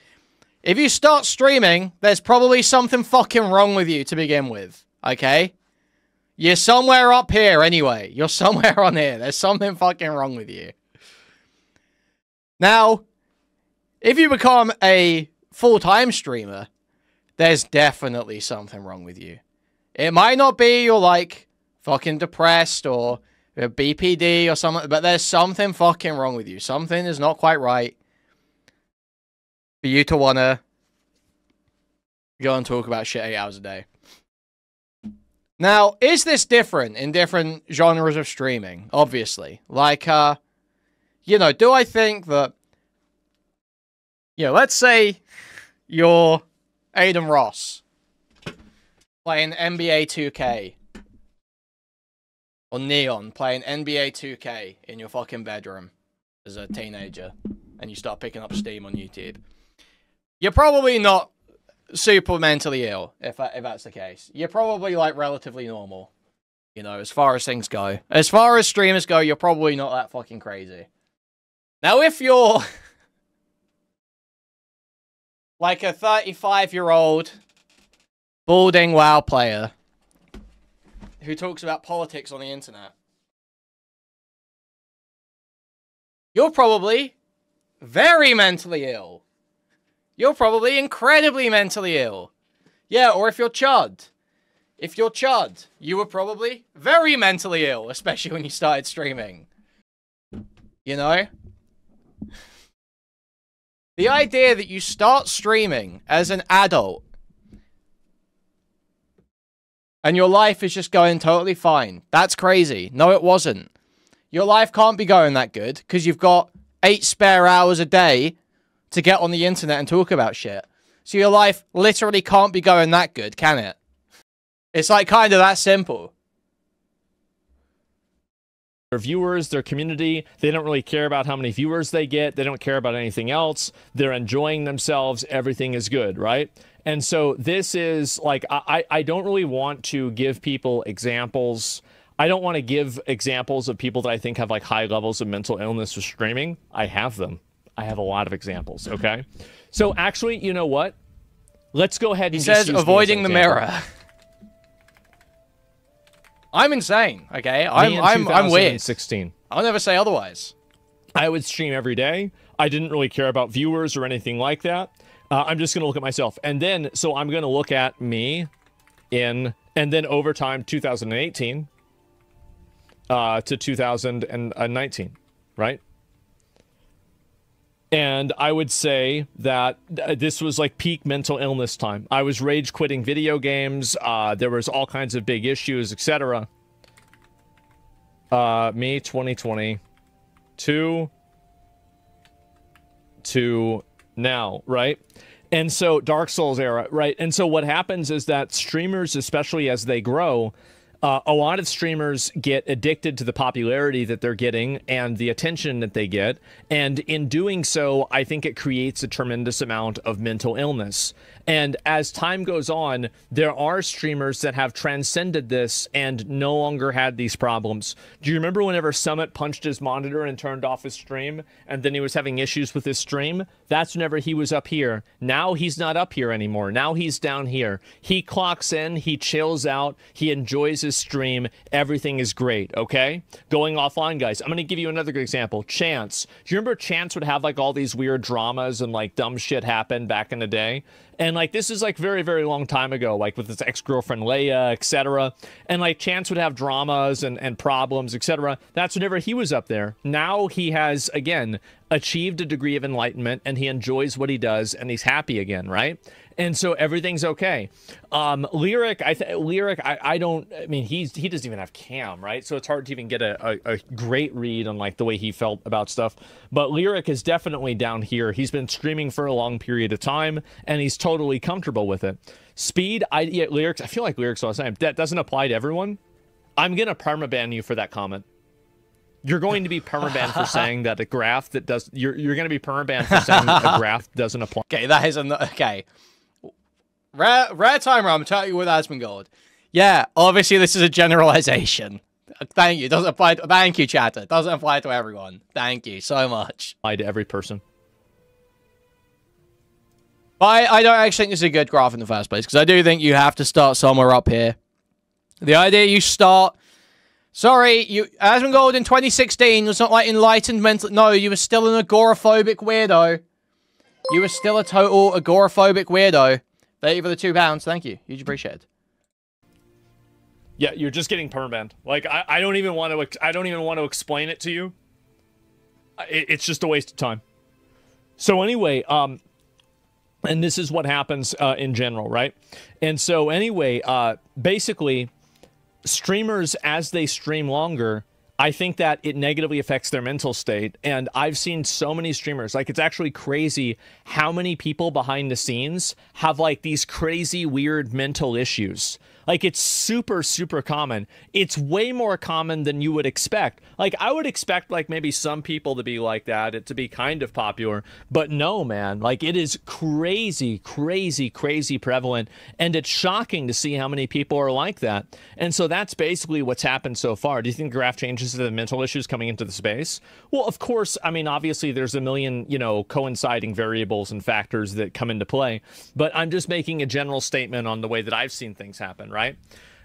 If you start streaming, there's probably something fucking wrong with you to begin with. Okay? You're somewhere up here anyway. You're somewhere on here. There's something fucking wrong with you. Now, if you become a full-time streamer, there's definitely something wrong with you. It might not be you're like fucking depressed or BPD or something, but there's something fucking wrong with you. Something is not quite right for you to want to go and talk about shit 8 hours a day. Now, is this different in different genres of streaming? Obviously. Like, you know, do I think that, you know, let's say you're Aiden Ross playing NBA 2K. Or Neon playing NBA 2K in your fucking bedroom as a teenager. And you start picking up Steam on YouTube. You're probably not super mentally ill, if that's the case. You're probably, like, relatively normal. You know, as far as things go. As far as streamers go, you're probably not that fucking crazy. Now, if you're... like a 35-year-old balding WoW player who talks about politics on the internet, you're probably very mentally ill. You're probably incredibly mentally ill. Yeah, or if you're Chud. If you're Chud, you were probably very mentally ill, especially when you started streaming. You know? The idea that you start streaming as an adult and your life is just going totally fine. That's crazy. No, it wasn't. Your life can't be going that good because you've got 8 spare hours a day to get on the internet and talk about shit. So your life literally can't be going that good, can it? It's like kind of that simple. Their viewers, their community, they don't really care about how many viewers they get. They don't care about anything else. They're enjoying themselves. Everything is good, right? And so this is like, I don't really want to give people examples. I don't want to give examples of people that I think have like high levels of mental illness or streaming. I have them. I have a lot of examples, okay? So actually, you know what? Let's go ahead and He says avoiding the mirror. I'm insane, okay? I'm weird. 2016. I'll never say otherwise. I would stream every day. I didn't really care about viewers or anything like that. I'm just going to look at myself. And then, so I'm going to look at me and then over time, 2018 to 2019, right? And I would say that this was like peak mental illness time. I was rage quitting video games. There was all kinds of big issues, etc. Me, 2022 to now, right? And so Dark Souls era, right? And so what happens is that streamers, especially as they grow, a lot of streamers get addicted to the popularity that they're getting and the attention that they get. And in doing so, I think it creates a tremendous amount of mental illness. And as time goes on, there are streamers that have transcended this and no longer had these problems. Do you remember whenever Summit punched his monitor and turned off his stream, and then he was having issues with his stream? That's whenever he was up here. Now he's not up here anymore. Now he's down here. He clocks in, he chills out, he enjoys his stream. Everything is great, okay? Going offline, guys. I'm going to give you another good example. Chance. Do you remember Chance would have like all these weird dramas and like dumb shit happen back in the day? And like this is like very, very long time ago, like with his ex-girlfriend Leia, etc. And like Chance would have dramas and problems, etc. That's whenever he was up there. Now he has, again, achieved a degree of enlightenment and he enjoys what he does and he's happy again, right? And so everything's okay. Lyric, I mean, he doesn't even have cam, right? So it's hard to even get a great read on like the way he felt about stuff. But Lyric is definitely down here. He's been streaming for a long period of time and he's totally comfortable with it. Speed, Lyrics, I feel like Lyrics all the time. That doesn't apply to everyone. I'm gonna permaban you for that comment. You're going to be permabanned for saying that a graph that does. You're going to be permabanned for saying a graph doesn't apply. Okay, that is okay. Rare timer. I'm telling you with Asmongold. Yeah, obviously this is a generalization. Thank you. Doesn't apply. Thank you, chatter. Doesn't apply to everyone. Thank you so much. Apply to every person. I don't actually think this is a good graph in the first place because I do think you have to start somewhere up here. The idea you start. Sorry, Asmongold in 2016 was not like enlightened mental. No, you were still an agoraphobic weirdo. You were still a total agoraphobic weirdo. Thank you for the £2. Thank you. Huge appreciated. Yeah, you're just getting permabanned. Like I don't even want to explain it to you. It's just a waste of time. So anyway, and this is what happens in general, right? And so anyway, basically, streamers, as they stream longer, I think that it negatively affects their mental state. And I've seen so many streamers, like it's actually crazy how many people behind the scenes have like these crazy weird mental issues. Like it's super, super common. It's way more common than you would expect. Like I would expect like maybe some people to be like that, it to be kind of popular, but no, man, like it is crazy, crazy, crazy prevalent. And it's shocking to see how many people are like that. And so that's basically what's happened so far. Do you think the graph changes the mental issues coming into the space? Well, of course, I mean, obviously there's a million, coinciding variables and factors that come into play, but I'm just making a general statement on the way that I've seen things happen. Right?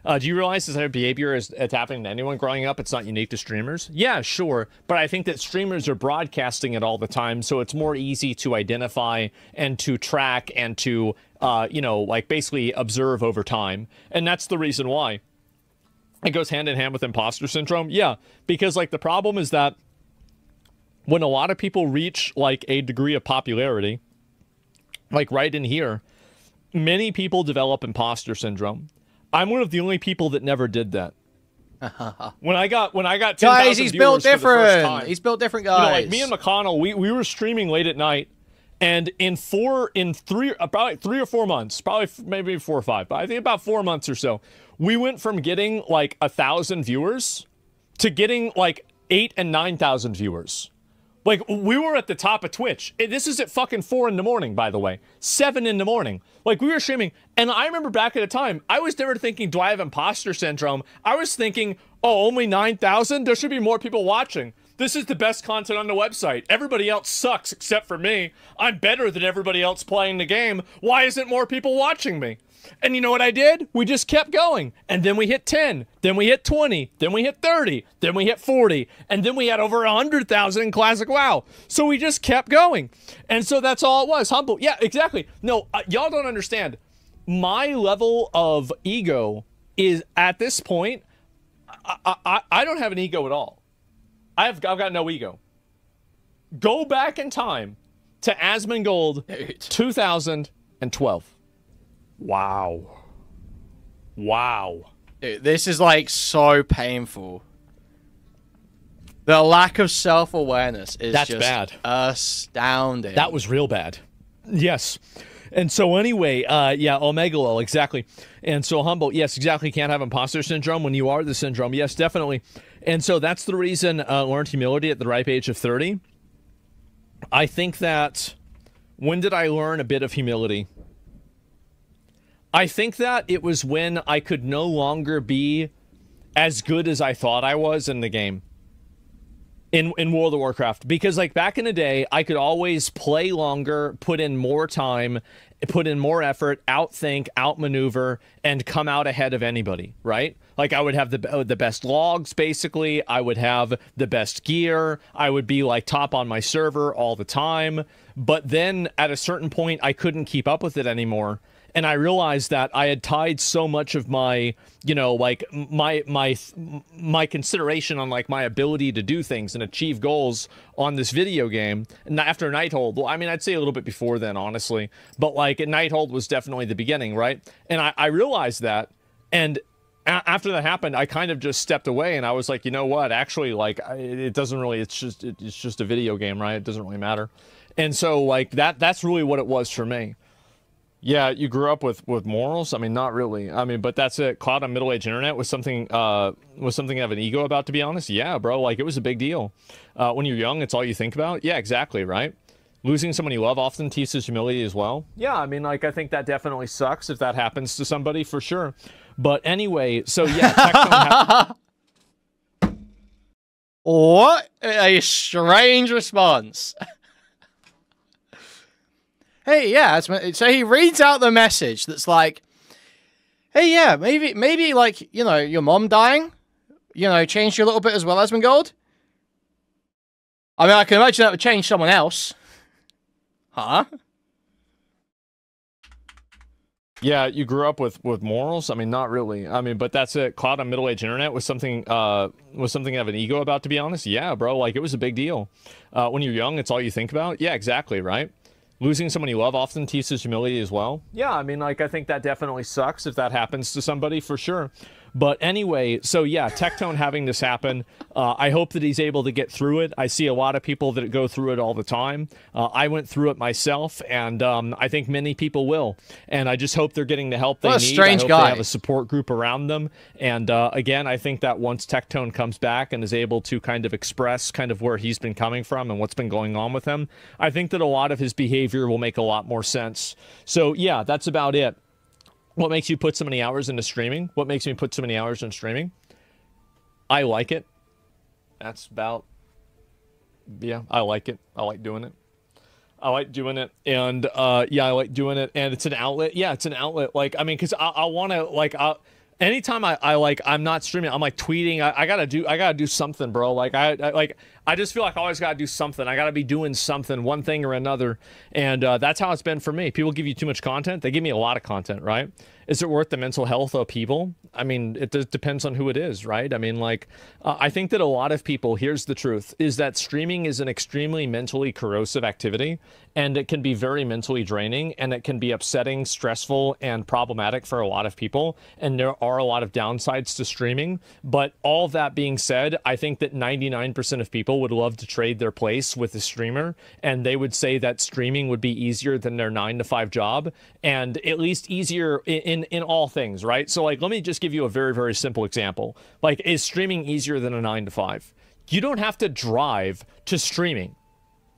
Do you realize this type of behavior is happening to anyone growing up? It's not unique to streamers. Yeah, sure. But I think that streamers are broadcasting it all the time, so it's more easy to identify and to track and to, like basically observe over time. And that's the reason why. It goes hand in hand with imposter syndrome. Yeah, because like the problem is that when a lot of people reach like a degree of popularity, like right in here, many people develop imposter syndrome. I'm one of the only people that never did that. When I got 10,000 guys, he's built different. different. He's built different, guys. Like me and McConnell, we were streaming late at night, and in about 3 or 4 months, probably maybe 4 or 5, but I think about 4 months or so, we went from getting like 1,000 viewers to getting like 8,000 and 9,000 viewers. Like, we were at the top of Twitch. This is at fucking 4 in the morning, by the way. 7 in the morning. Like, we were streaming. And I remember back at the time, I was never thinking, do I have imposter syndrome? I was thinking, oh, only 9,000? There should be more people watching. This is the best content on the website. Everybody else sucks except for me. I'm better than everybody else playing the game. Why isn't more people watching me? And you know what I did? We just kept going. And then we hit 10. Then we hit 20. Then we hit 30. Then we hit 40. And then we had over 100,000 in Classic WoW. So we just kept going. And so that's all it was. Humble. Yeah, exactly. No, y'all don't understand. My level of ego is, at this point, I don't have an ego at all. I've got no ego. Go back in time to Asmongold 2012. Wow. Wow. Dude, this is like so painful. The lack of self-awareness is just bad. Astounding. That was real bad. Yes. And so anyway, yeah, Omega, exactly. And so Humble, yes, exactly, can't have imposter syndrome when you are the syndrome. Yes, definitely. And so that's the reason learned humility at the ripe age of 30. I think that, when did I learn a bit of humility? I think that it was when I could no longer be as good as I thought I was in the game. in World of Warcraft, because like back in the day, I could always play longer, put in more time, put in more effort, outthink, outmaneuver, and come out ahead of anybody, right? Like I would have the best logs, basically. I would have the best gear. I would be like top on my server all the time. But then at a certain point, I couldn't keep up with it anymore. And I realized that I had tied so much of my, you know, like my consideration on like my ability to do things and achieve goals on this video game. And after Nighthold, well, I mean, I'd say a little bit before then, honestly, but like Nighthold was definitely the beginning, right? And I realized that, and after that happened, I kind of just stepped away, and I was like, you know what? Actually, like it doesn't really. It's just a video game, right? It doesn't really matter. And so like that's really what it was for me. Yeah, you grew up with morals? I mean, not really. I mean, but that's it. Cloud on middle-aged internet was something to have an ego about, to be honest. Yeah, bro, like it was a big deal. When you're young, it's all you think about. Yeah, exactly, right? Losing someone you love often teaches humility as well. Yeah, I mean, like I think that definitely sucks if that happens to somebody, for sure. But anyway, so yeah, Tectone What a strange response. Hey, yeah, so he reads out the message that's like, hey, yeah, maybe like, you know, your mom dying, you know, changed you a little bit as well, Asmongold. I mean, I can imagine that would change someone else. Huh? Yeah, you grew up with morals? I mean, not really. I mean, but that's it. Cloud on middle-aged internet was something to have an ego about, to be honest. Yeah, bro, like it was a big deal. When you're young, it's all you think about. Yeah, exactly, right? Losing someone you love often teaches humility as well. Yeah, I mean, like I think that definitely sucks if that happens to somebody, for sure. But anyway, so yeah, Tectone having this happen, I hope that he's able to get through it. I see a lot of people that go through it all the time. I went through it myself, and I think many people will. And I just hope they're getting the help they need. What a strange I hope guy. they have a support group around them. And again, I think that once Tectone comes back and is able to kind of express kind of where he's been coming from and what's been going on with him, I think that a lot of his behavior will make a lot more sense. So yeah, that's about it. What makes you put so many hours into streaming? What makes me put so many hours in streaming? I like it. That's about... Yeah, I like it. I like doing it. I like doing it. And, yeah, I like doing it. And it's an outlet. Yeah, it's an outlet. Like, I mean, because I want to, like... anytime I'm not streaming, I'm like tweeting. I gotta do something, bro. Like I just feel like I always gotta do something. I gotta be doing something, one thing or another. And that's how it's been for me. People give you too much content. They give me a lot of content, right? Is it worth the mental health of people? I mean, it depends on who it is, right? I mean, like, I think that a lot of people, here's the truth, is that streaming is an extremely mentally corrosive activity, and it can be very mentally draining, and it can be upsetting, stressful, and problematic for a lot of people, and there are a lot of downsides to streaming. But all that being said, I think that 99% of people would love to trade their place with a streamer, and they would say that streaming would be easier than their 9-to-5 job, and at least easier in all things, right? So like, let me just give you a very, very simple example. Like, is streaming easier than a 9-to-5? You don't have to drive to streaming.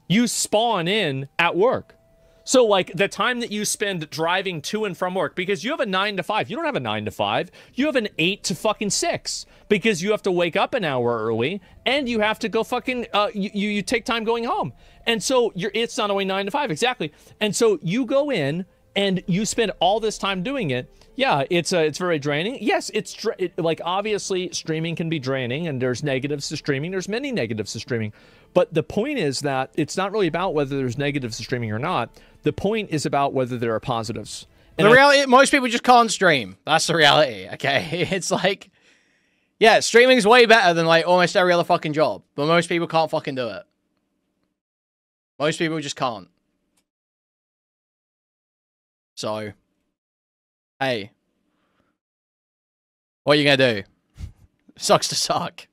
You spawn in at work. So like the time that you spend driving to and from work, because you have a 9-to-5, you don't have a 9-to-5, you have an 8 to fucking 6, because you have to wake up an hour early and you have to go fucking, you take time going home. And so it's not only 9-to-5, exactly. And so you go in and you spend all this time doing it. Yeah, it's very draining. Yes, like obviously streaming can be draining, and there's negatives to streaming. There's many negatives to streaming. But the point is that it's not really about whether there's negatives to streaming or not. The point is about whether there are positives. And the reality, most people just can't stream. That's the reality, okay? It's like, yeah, streaming's way better than like almost every other fucking job, but most people can't fucking do it. Most people just can't. So, hey, what are you gonna do? Sucks to suck.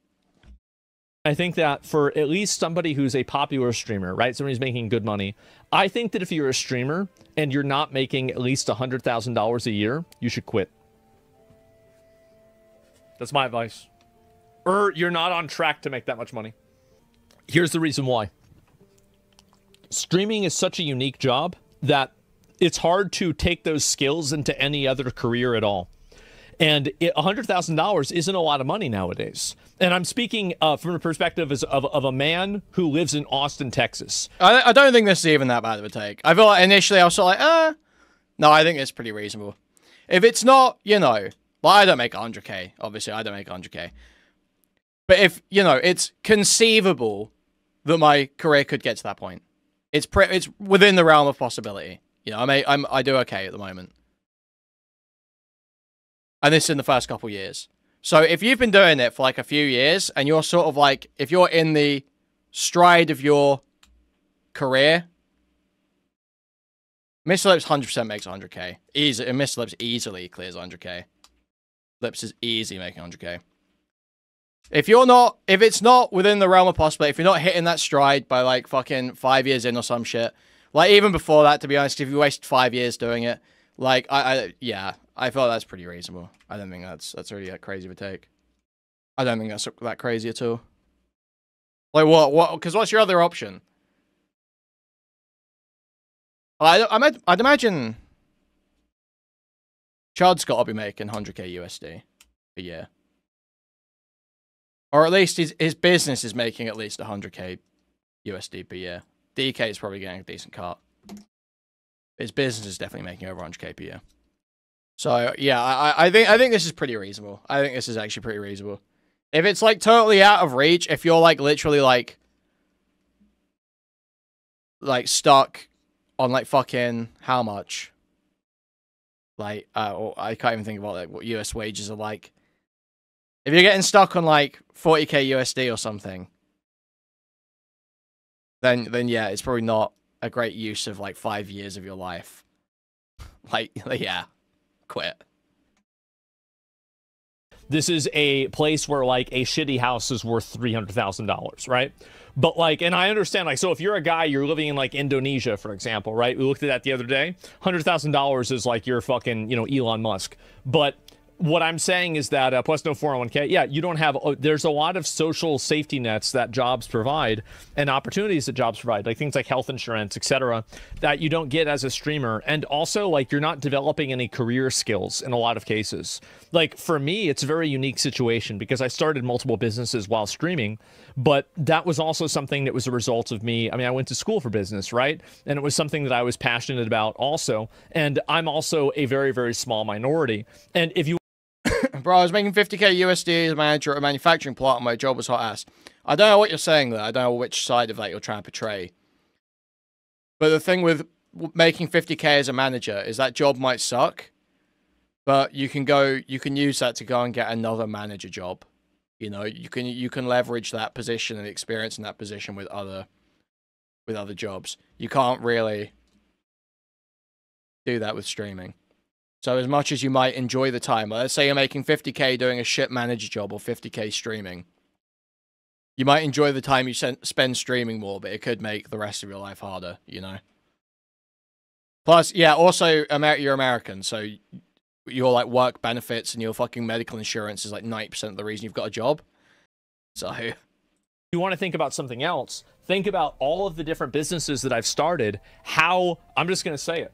I think that for at least somebody who's a popular streamer, right? Somebody who's making good money. I think that if you're a streamer and you're not making at least $100,000 a year, you should quit. That's my advice. Or you're not on track to make that much money. Here's the reason why. Streaming is such a unique job that it's hard to take those skills into any other career at all. And $100,000 isn't a lot of money nowadays. And I'm speaking from the perspective of a man who lives in Austin, Texas. I don't think this is even that bad of a take. I feel like initially I was sort of like, no, I think it's pretty reasonable. If it's not, you know, well, I don't make 100K. Obviously, I don't make 100K. But if, you know, it's conceivable that my career could get to that point. It's within the realm of possibility. You know, I do okay at the moment. And this is in the first couple years. So if you've been doing it for like a few years and you're sort of like, if you're in the stride of your career, Mr. Lips 100% makes 100K. Easy, and Mr. Lips easily clears 100K. Lips is easy making 100K. If it's not within the realm of possibility, if you're not hitting that stride by like fucking 5 years in or some shit, like even before that, to be honest, if you waste 5 years doing it, like yeah, I feel that's pretty reasonable. I don't think that's really that crazy of a take. I don't think that's that crazy at all. Like what? Because what's your other option? I'd imagine Chud's got to be making 100K USD a year. Or at least his business is making at least 100K USD per year. DK is probably getting a decent cut. His business is definitely making over 100K per year. So yeah, I think this is pretty reasonable. I think this is actually pretty reasonable. If it's like totally out of reach, if you're like literally like stuck on like fucking how much? Like I can't even think about like what US wages are like. If you're getting stuck on like 40K USD or something, then yeah, it's probably not a great use of like 5 years of your life. Like yeah, quit. This is a place where like a shitty house is worth $300,000, right? But like, and I understand, like, so if you're a guy, you're living in like Indonesia, for example, right? We looked at that the other day. $100,000 is like your fucking, you know, Elon Musk. But what I'm saying is that plus no 401k, yeah, you don't have, there's a lot of social safety nets that jobs provide and opportunities that jobs provide, like things like health insurance, etc., that you don't get as a streamer. And also, like, you're not developing any career skills in a lot of cases. Like, for me, it's a very unique situation because I started multiple businesses while streaming, but that was also something that was a result of me. I mean, I went to school for business, right? And it was something that I was passionate about also. And I'm also a very, very small minority. And if you Bro, I was making 50K USD as a manager at a manufacturing plant and my job was hot ass. I don't know what you're saying there. I don't know which side of that you're trying to portray. But the thing with making 50K as a manager is that job might suck, but you can use that to go and get another manager job. You know, you can leverage that position and experience in that position with other jobs. You can't really do that with streaming. So as much as you might enjoy the time, let's say you're making 50K doing a shit manager job or 50K streaming, you might enjoy the time you spend streaming more, but it could make the rest of your life harder, you know? Plus, yeah, also, you're American, so your, like, work benefits and your fucking medical insurance is, like, 90% of the reason you've got a job. So you want to think about something else, think about all of the different businesses that I've started, how, I'm just going to say it,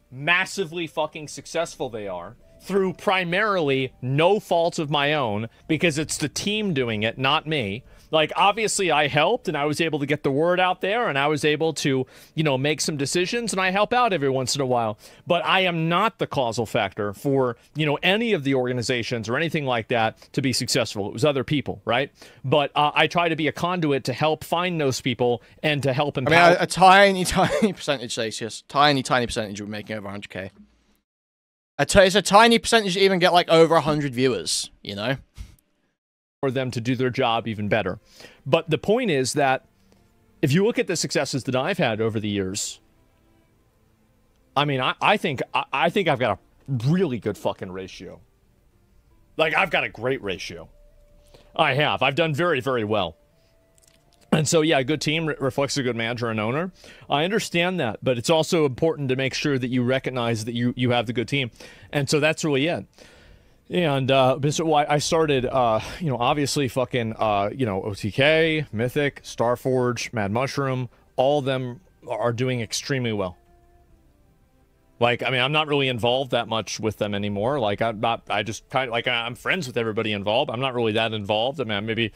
massively fucking successful they are through primarily no fault of my own because it's the team doing it, not me. Like, obviously I helped and I was able to get the word out there and I was able to, you know, make some decisions and I help out every once in a while. But I am not the causal factor for, you know, any of the organizations or anything like that to be successful. It was other people, right? But I try to be a conduit to help find those people and to help empower. I mean, a tiny percentage, Celsius, tiny percentage of making over 100K. It's a tiny percentage to even get like over 100 viewers, you know? For them to do their job even better. But the point is that if you look at the successes that I've had over the years, I mean, I think I've got a really good fucking ratio. Like, I've got a great ratio. I've done very, very well. And so, yeah, a good team reflects a good manager and owner. I understand that, but it's also important to make sure that you recognize that you have the good team. And so that's really it. And so I started, you know, obviously fucking, you know, OTK, Mythic, Starforge, Mad Mushroom, all of them are doing extremely well. Like, I mean, I'm not really involved that much with them anymore. Like, I just kind of, like, I'm friends with everybody involved. I'm not really that involved. I mean, maybe,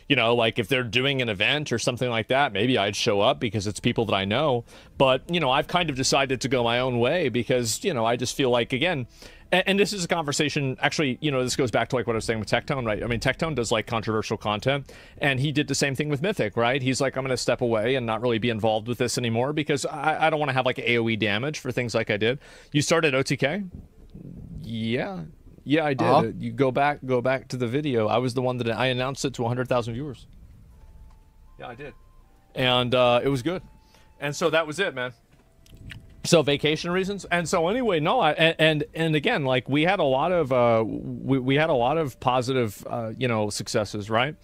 you know, like, if they're doing an event or something like that, maybe I'd show up because it's people that I know. But, you know, I've kind of decided to go my own way because, you know, I just feel like, again, and this is a conversation, actually, you know, this goes back to, like, what I was saying with Tectone, right? I mean, Tectone does, like, controversial content, and he did the same thing with Mythic, right? He's like, I'm going to step away and not really be involved with this anymore because I don't want to have, like, AoE damage for things like I did. You started OTK? Yeah. Yeah, I did. You go back to the video. I was the one that I announced it to 100,000 viewers. Yeah, I did. And it was good. And so that was it, man. So vacation reasons, and so anyway, no, and again, like we had a lot of we had a lot of positive you know, successes, right?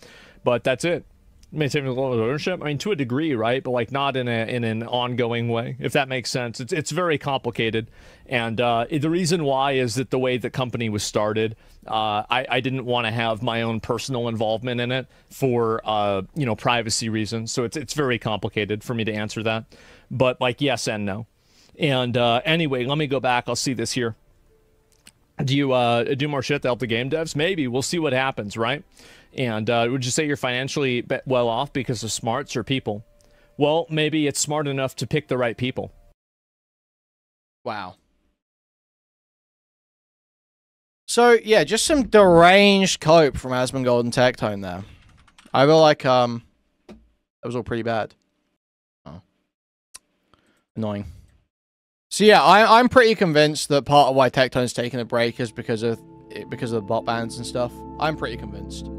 But that's it. Maintaining a little ownership, I mean, to a degree, right? But like not in an ongoing way, if that makes sense. It's very complicated, and the reason why is that the way the company was started, I didn't want to have my own personal involvement in it for you know, privacy reasons. So it's very complicated for me to answer that. But like yes and no. And anyway, let me go back. I'll see this here. Do you do more shit to help the game devs? Maybe. We'll see what happens, right? And would you say you're financially well off because of smarts or people? Well, maybe it's smart enough to pick the right people. Wow. So, yeah, just some deranged cope from Asmongold and Tectone there. I feel like, that was all pretty bad. Oh. Annoying. So yeah, I'm pretty convinced that part of why Tectone's taking a break is because of the bot bans and stuff. I'm pretty convinced.